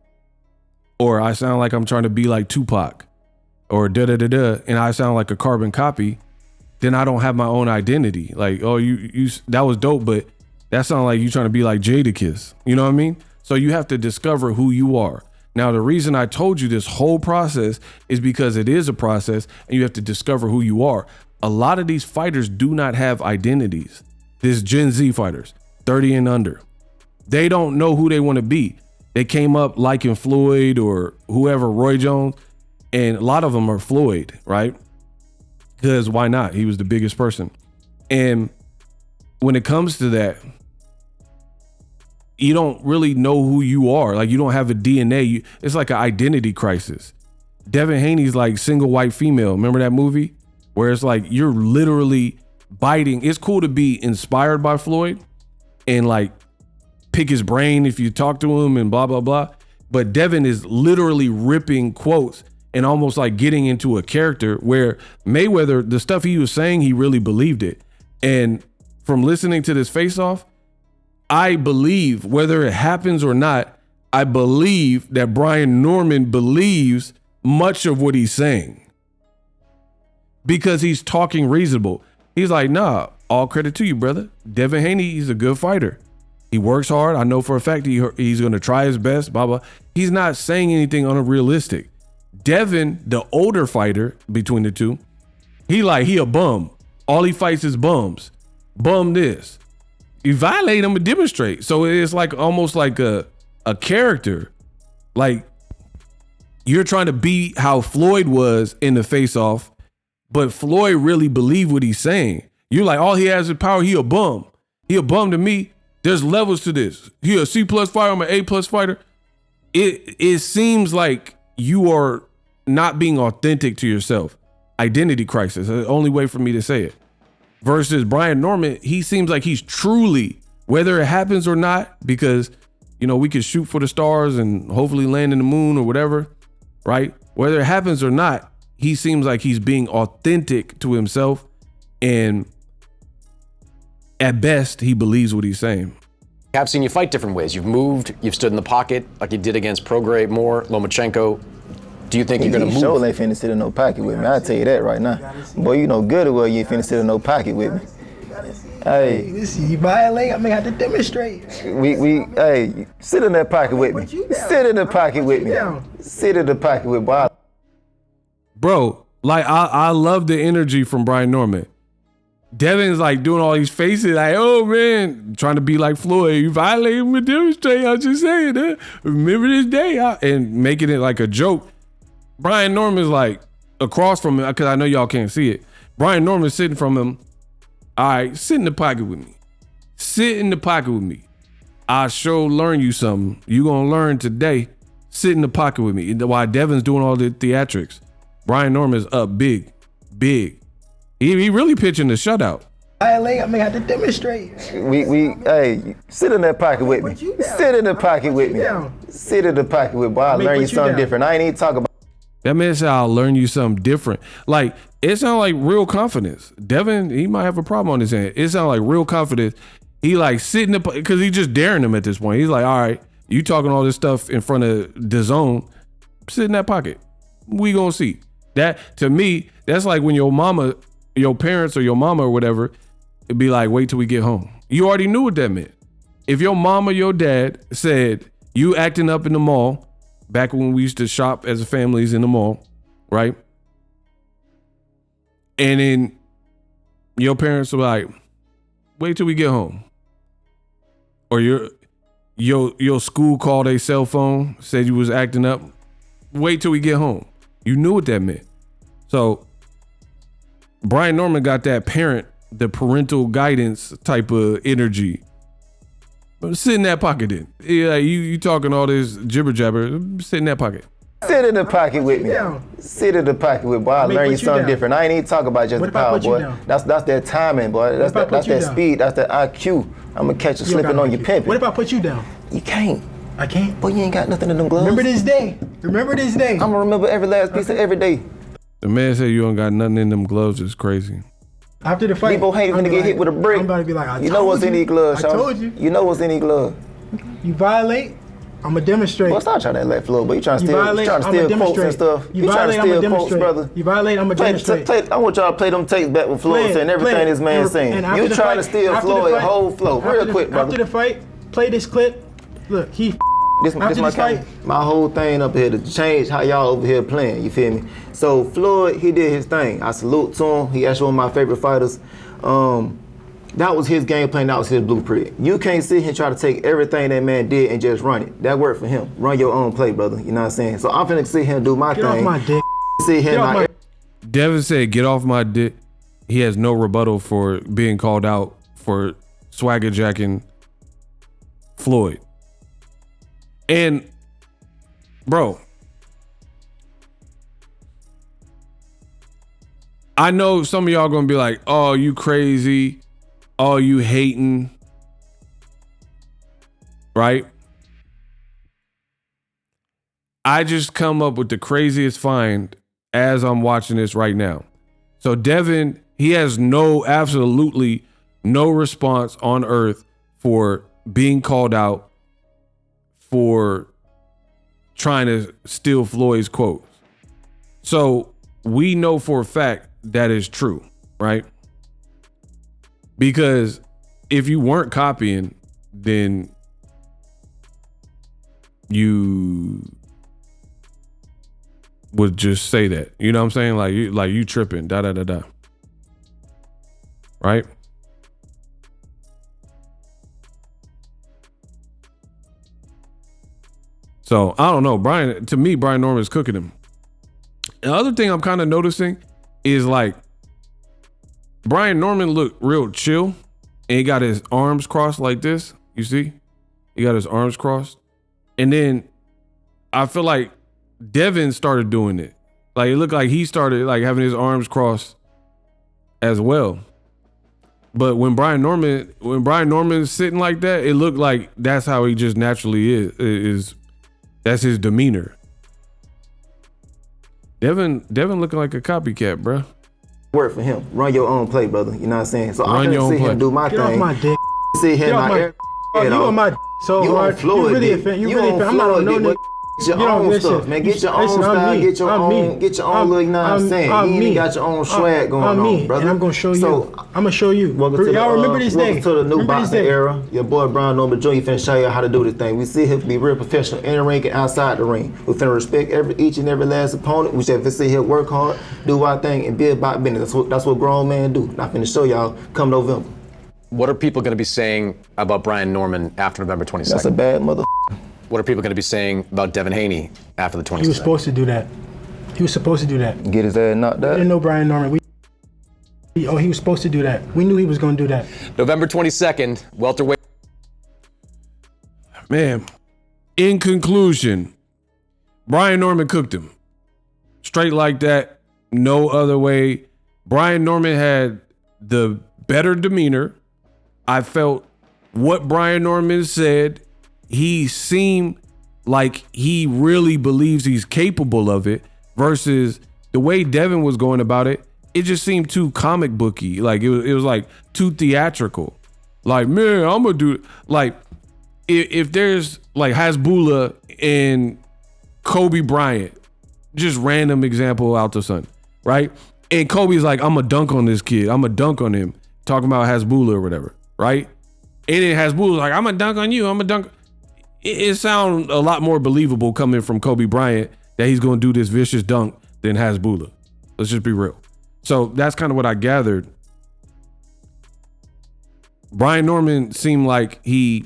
or I sound like I'm trying to be like Tupac, or da da da da, and I sound like a carbon copy. Then I don't have my own identity. Like, oh, you that was dope, but that sounds like you trying to be like Jadakiss. You know what I mean? So you have to discover who you are. Now, the reason I told you this whole process is because it is a process and you have to discover who you are. A lot of these fighters do not have identities. This Gen Z fighters, 30 and under, they don't know who they want to be. They came up liking Floyd or whoever, Roy Jones, and a lot of them are Floyd, right? Because why not? He was the biggest person. And when it comes to that, you don't really know who you are. Like you don't have a DNA. It's like an identity crisis. Devin Haney's like single white female. Remember that movie? Where it's like you're literally biting. It's cool to be inspired by Floyd and like pick his brain if you talk to him and blah, blah, blah. But Devin is literally ripping quotes and almost like getting into a character where Mayweather, the stuff he was saying, he really believed it. And from listening to this face-off, I believe, whether it happens or not, I believe that Brian Norman believes much of what he's saying because he's talking reasonable. He's like, nah, all credit to you, brother. Devin Haney, he's a good fighter. He works hard. I know for a fact he's going to try his best, blah, blah. He's not saying anything unrealistic. Devin, the older fighter between the two, he a bum. All he fights is bums. Bum this. You violate him and demonstrate. So it's like almost like a character. Like you're trying to be how Floyd was in the face-off, but Floyd really believed what he's saying. You're like, all he has is power. He a bum. He a bum to me. There's levels to this. He a C+ fighter. I'm an A+ fighter. It seems like you are not being authentic to yourself. Identity crisis. That's the only way for me to say it. Versus Brian Norman, he seems like he's truly, whether it happens or not, because, you know, we could shoot for the stars and hopefully land in the moon or whatever, right? Whether it happens or not, he seems like he's being authentic to himself. And at best, he believes what he's saying. I've seen you fight different ways. You've moved, you've stood in the pocket like you did against Prograis, Moore, Lomachenko. Do you think you're going to move? Sure ain't finna sit in no pocket with me. I'll tell you that right now. Boy, you know good and well you ain't finna sit in no pocket with me. Hey, Listen, you violate, I'm gonna have to demonstrate. Hey, sit in that pocket with me. Sit in the pocket with me. Sit in the pocket with me. Bro, like I love the energy from Brian Norman. Devin's like doing all these faces like, oh man, trying to be like Floyd. You violate him and demonstrate. I was just saying, remember this day, and making it like a joke. Brian Norman's like across from him, because I know y'all can't see it. Brian Norman's sitting from him. All right, sit in the pocket with me. Sit in the pocket with me. I sure learn you something. You gonna learn today. Sit in the pocket with me. While Devin's doing all the theatrics, Brian Norman's up big. He really pitching the shutout. Violate, I'm gonna have to demonstrate. Hey, sit in that pocket with me. Sit in the pocket with me. Sit in the pocket with me. Boy, I'll learn you something different. I ain't even talk about. That man said, I'll learn you something different. Like, it sounds like real confidence. Devin, he might have a problem on his hand. It sounds like real confidence. He like sitting up, because he's just daring him at this point. He's like, all right, you talking all this stuff in front of DAZN, sit in that pocket. We gonna see. That, to me, that's like when your parents or your mama or whatever, it'd be like, wait till we get home. You already knew what that meant. If your mom or your dad said, you acting up in the mall, back when we used to shop as families in the mall, right? And then your parents were like, wait till we get home. Or your school called a cell phone, said you was acting up. Wait till we get home. You knew what that meant. So Brian Norman got that the parental guidance type of energy. Sit in that pocket then. Yeah, you talking all this jibber jabber. Sit in that pocket. Sit in the pocket with me. Sit in the pocket with me. Boy, I'll learn you something different. I ain't even talking about just the power, boy. That's that timing, boy. That's that speed. That's that IQ. I'm gonna catch you slipping on your pimping. What if I put you down? You can't. I can't. Boy, you ain't got nothing in them gloves. Remember this day. Remember this day. I'm gonna remember every last piece of every day. The man said you don't got nothing in them gloves is crazy. After the fight, Devin Haney gonna get hit with a brick. I'm about to be like, you know what's in these gloves, I told you. You know what's in these gloves. You violate, I'm gonna demonstrate. Boy, stop trying to let flow, but you trying to steal quotes and stuff. You trying to steal quotes, brother. You violate, I'm gonna demonstrate. I want y'all to play them tapes back with Floyd saying everything this man saying. You trying to steal Floyd whole flow. Real quick, brother. After the fight, play this clip. Look, This my whole thing up here to change how y'all over here playing, you feel me? So Floyd, he did his thing. I salute to him. He actually one of my favorite fighters. That was his game plan, that was his blueprint. You can't sit here and try to take everything that man did and just run it. That worked for him. Run your own play, brother. You know what I'm saying? So I'm finna sit here and do my thing. Get off my dick. Sit here Devin said, get off my dick. He has no rebuttal for being called out for swagger jacking Floyd. And bro, I know some of y'all gonna be like, oh, you crazy. Oh, you hating. Right? I just come up with the craziest find as I'm watching this right now. So Devin, he has absolutely no response on earth for being called out for trying to steal Floyd's quotes. So we know for a fact that is true, right? Because if you weren't copying, then you would just say that. You know what I'm saying? Like you tripping, da da da da. Right? So I don't know. To me, Brian Norman is cooking him. The other thing I'm kind of noticing is like Brian Norman looked real chill and he got his arms crossed like this. You see? He got his arms crossed. And then I feel like Devin started doing it. Like it looked like he started like having his arms crossed as well. But when Brian Norman's sitting like that, it looked like that's how he just naturally is that's his demeanor. Devin looking like a copycat, bro. Work for him. Run your own play, brother. You know what I'm saying? So Run I'm your gonna own see him play. do my Get thing. off my dick. Sit here Get in off my my ear. You on my so You hard. on Floyd, You really dick. offend. You You really on offend. I'm not Floyd, on no dick, nigga. Get your You don't own listen. stuff, man. Get your Listen, own I'm style. me. Get your I'm own. me. Get your own look. You know what I'm saying? I'm You me. ain't got your own swag going I'm me, on, brother. and I'm gonna show you. So, I'm gonna show you. welcome to Y'all the, remember this day. welcome to the new Remember this boxing day. era. Your boy Brian Norman Jr. finna show you how to do this thing. We see him be real professional in the ring and outside the ring. We finna respect each and every last opponent. We should sit here, work hard, do our thing, and be about business. That's what grown men do. And I'm finna show y'all come November. What are people going to be saying about Brian Norman after November 22nd? That's a bad mother. What are people going to be saying about Devin Haney after the 22nd? He was supposed to do that. He was supposed to do that. Get his ass knocked I didn't out. know Brian Norman. He was supposed to do that. We knew he was gonna do that. November 22nd, welterweight. Man, in conclusion, Brian Norman cooked him. Straight like that, no other way. Brian Norman had the better demeanor. I felt what Brian Norman said, he seemed like he really believes he's capable of it, versus the way Devin was going about it, it just seemed too comic booky. Like it was like too theatrical. Like, man, I'm gonna do it. Like if there's like Hasbulla and Kobe Bryant, just random example out the sun, right? And Kobe's like, I'm gonna dunk on this kid. I'm gonna dunk on him. Talking about Hasbulla or whatever, right? And then Hasbulla's like, I'm gonna dunk on you. I'm gonna dunk. It sounds a lot more believable coming from Kobe Bryant that he's gonna do this vicious dunk than Hasbulla. Let's just be real. So that's kind of what I gathered. Brian Norman seemed like he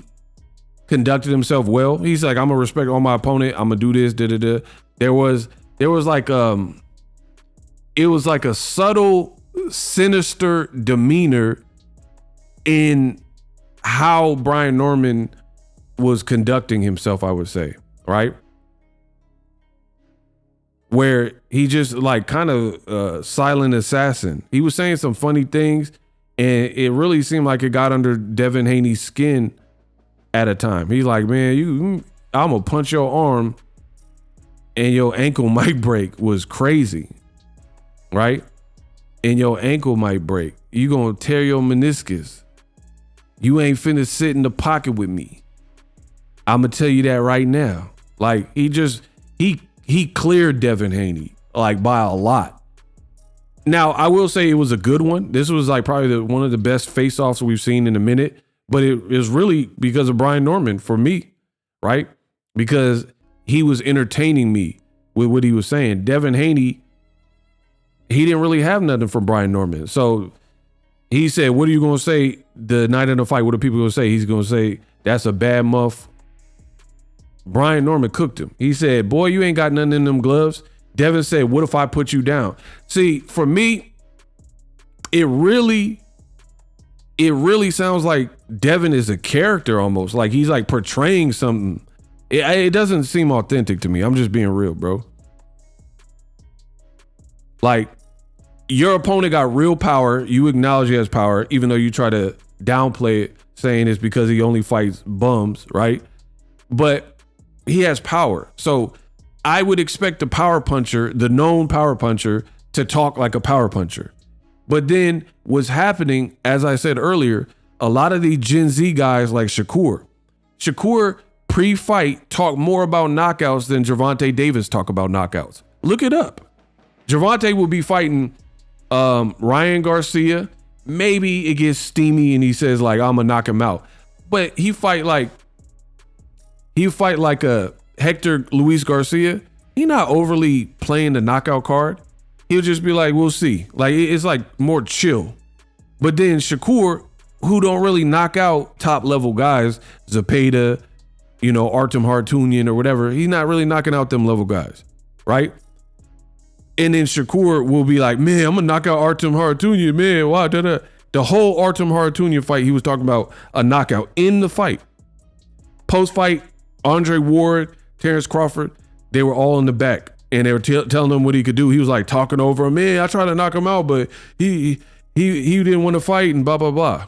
conducted himself well. He's like, I'm gonna respect all my opponent. I'm gonna do this. There was like it was like a subtle, sinister demeanor in how Brian Norman was conducting himself, I would say, right? Where he just like kind of silent assassin. He was saying some funny things, and it really seemed like it got under Devin Haney's skin at a time. He's like, man, I'm gonna punch your arm and your ankle might break. Was crazy, right? And your ankle might break. You gonna tear your meniscus. You ain't finna sit in the pocket with me. I'm gonna tell you that right now. Like he cleared Devin Haney like by a lot. Now I will say it was a good one. This was like probably one of the best face-offs we've seen in a minute. But it was really because of Brian Norman for me, right? Because he was entertaining me with what he was saying. Devin Haney, he didn't really have nothing from Brian Norman. So he said, what are you going to say the night of the fight? What are people going to say? He's going to say, that's a bad muff. Brian Norman cooked him. He said, boy, you ain't got nothing in them gloves. Devin said, what if I put you down? See, for me, it really sounds like Devin is a character almost. Like he's like portraying something. It doesn't seem authentic to me. I'm just being real, bro. Like your opponent got real power. You acknowledge he has power, even though you try to downplay it, saying it's because he only fights bums, right? But he has power. So I would expect the power puncher, the known power puncher, to talk like a power puncher. But then what's happening, as I said earlier, a lot of these Gen Z guys like Shakur pre-fight talk more about knockouts than Gervonta Davis talk about knockouts. Look it up. Gervonta will be fighting Ryan Garcia. Maybe it gets steamy and he says like, I'm gonna knock him out. But he fight like a Hector Luis Garcia. He not overly playing the knockout card. He'll just be like, we'll see. Like it's like more chill. But then Shakur, who don't really knock out top level guys, Zepeda, Artem Hartunian or whatever, he's not really knocking out them level guys, right? And then Shakur will be like, man, I'm gonna knock out Artem Hartunian, man. Wow, the whole Artem Hartunian fight, he was talking about a knockout in the fight. Post-fight, Andre Ward, Terrence Crawford, They were all in the back, and they were telling him what he could do. He was like talking over him. Man, I tried to knock him out, but he didn't want to fight and blah, blah, blah.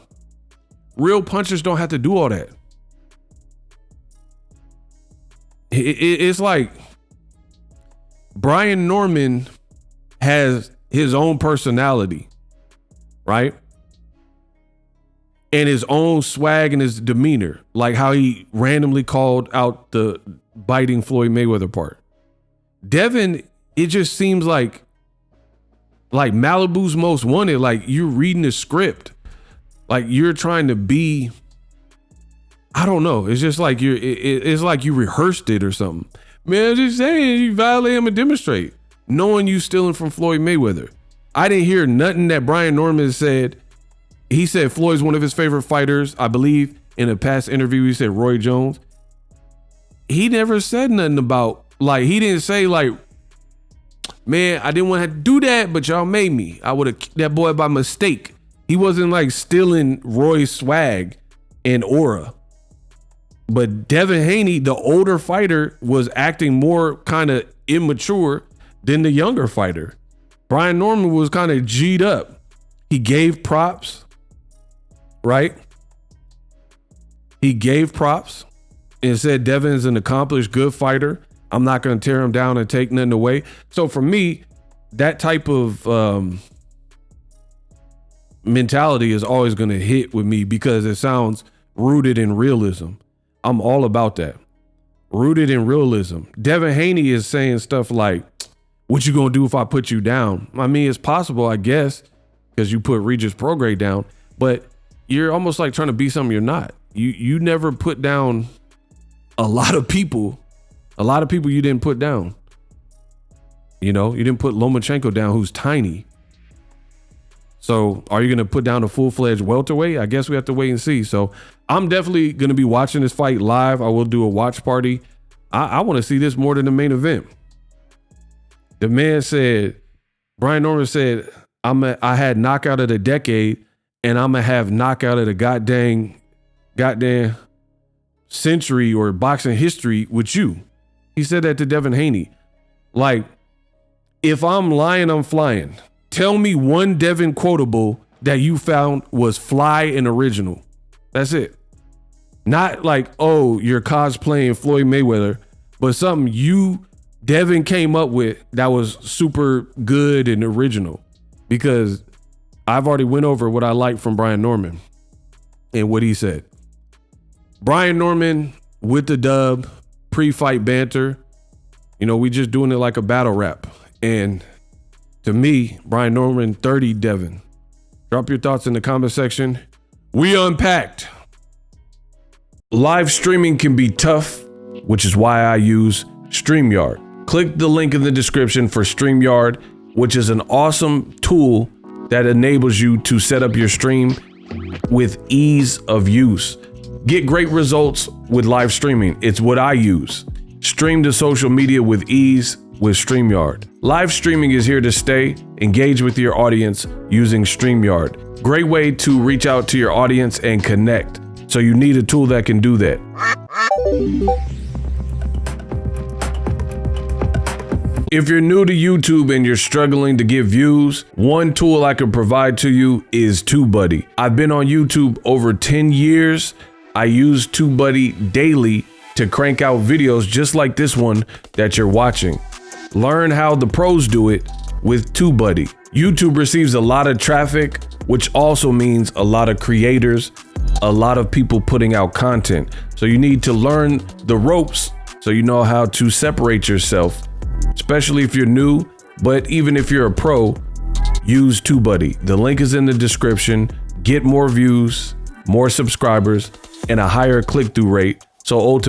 Real punchers don't have to do all that. It's like Brian Norman has his own personality, right? And his own swag and his demeanor, like how he randomly called out the biting Floyd Mayweather part. Devin, it just seems like Malibu's Most Wanted, like you're reading the script, like you're trying to be, I don't know. It's just like it's like you rehearsed it or something. Man, I'm just saying, you violate him and demonstrate, knowing you stealing from Floyd Mayweather. I didn't hear nothing that Brian Norman said. He said Floyd's one of his favorite fighters. I believe in a past interview, he said Roy Jones. He never said nothing about, like, he didn't say like, man, I didn't want to do that, but y'all made me. I would have kicked that boy by mistake. He wasn't like stealing Roy's swag and aura. But Devin Haney, the older fighter, was acting more kind of immature than the younger fighter. Brian Norman was kind of G'd up. He gave props, right? He gave props and said Devin's an accomplished, good fighter. I'm not going to tear him down and take nothing away. So for me, that type of mentality is always going to hit with me because it sounds rooted in realism. I'm all about that. Rooted in realism. Devin Haney is saying stuff like, what you going to do if I put you down? I mean, it's possible, I guess, because you put Regis Prograis down, but you're almost like trying to be something you're not. You never put down a lot of people you didn't put down. You know, you didn't put Lomachenko down, who's tiny. So are you going to put down a full-fledged welterweight? I guess we have to wait and see. So I'm definitely going to be watching this fight live. I will do a watch party. I want to see this more than the main event. The man said, Brian Norman said, I had knockout of the decade and I'm going to have knockout of the goddamn century or boxing history with you. He said that to Devin Haney. Like, if I'm lying, I'm flying. Tell me one Devin quotable that you found was fly and original. That's it. Not like, oh, you're cosplaying Floyd Mayweather, but something Devin came up with that was super good and original. Because I've already went over what I like from Brian Norman and what he said. Brian Norman with the dub, pre-fight banter. You know, we just doing it like a battle rap. And to me, Brian Norman, 30 Devin. Drop your thoughts in the comment section. We unpacked. Live streaming can be tough, which is why I use StreamYard. Click the link in the description for StreamYard, which is an awesome tool that enables you to set up your stream with ease of use. Get great results with live streaming. It's what I use. Stream to social media with ease with StreamYard. Live streaming is here to stay. Engage with your audience using StreamYard. Great way to reach out to your audience and connect. So you need a tool that can do that. If you're new to YouTube and you're struggling to get views, one tool I can provide to you is TubeBuddy. I've been on YouTube over 10 years. I use TubeBuddy daily to crank out videos just like this one that you're watching. Learn how the pros do it with TubeBuddy. YouTube receives a lot of traffic, which also means a lot of creators, a lot of people putting out content. So you need to learn the ropes so you know how to separate yourself, especially if you're new, but even if you're a pro, use TubeBuddy. The link is in the description. Get more views, more subscribers, and a higher click-through rate. So ultimately,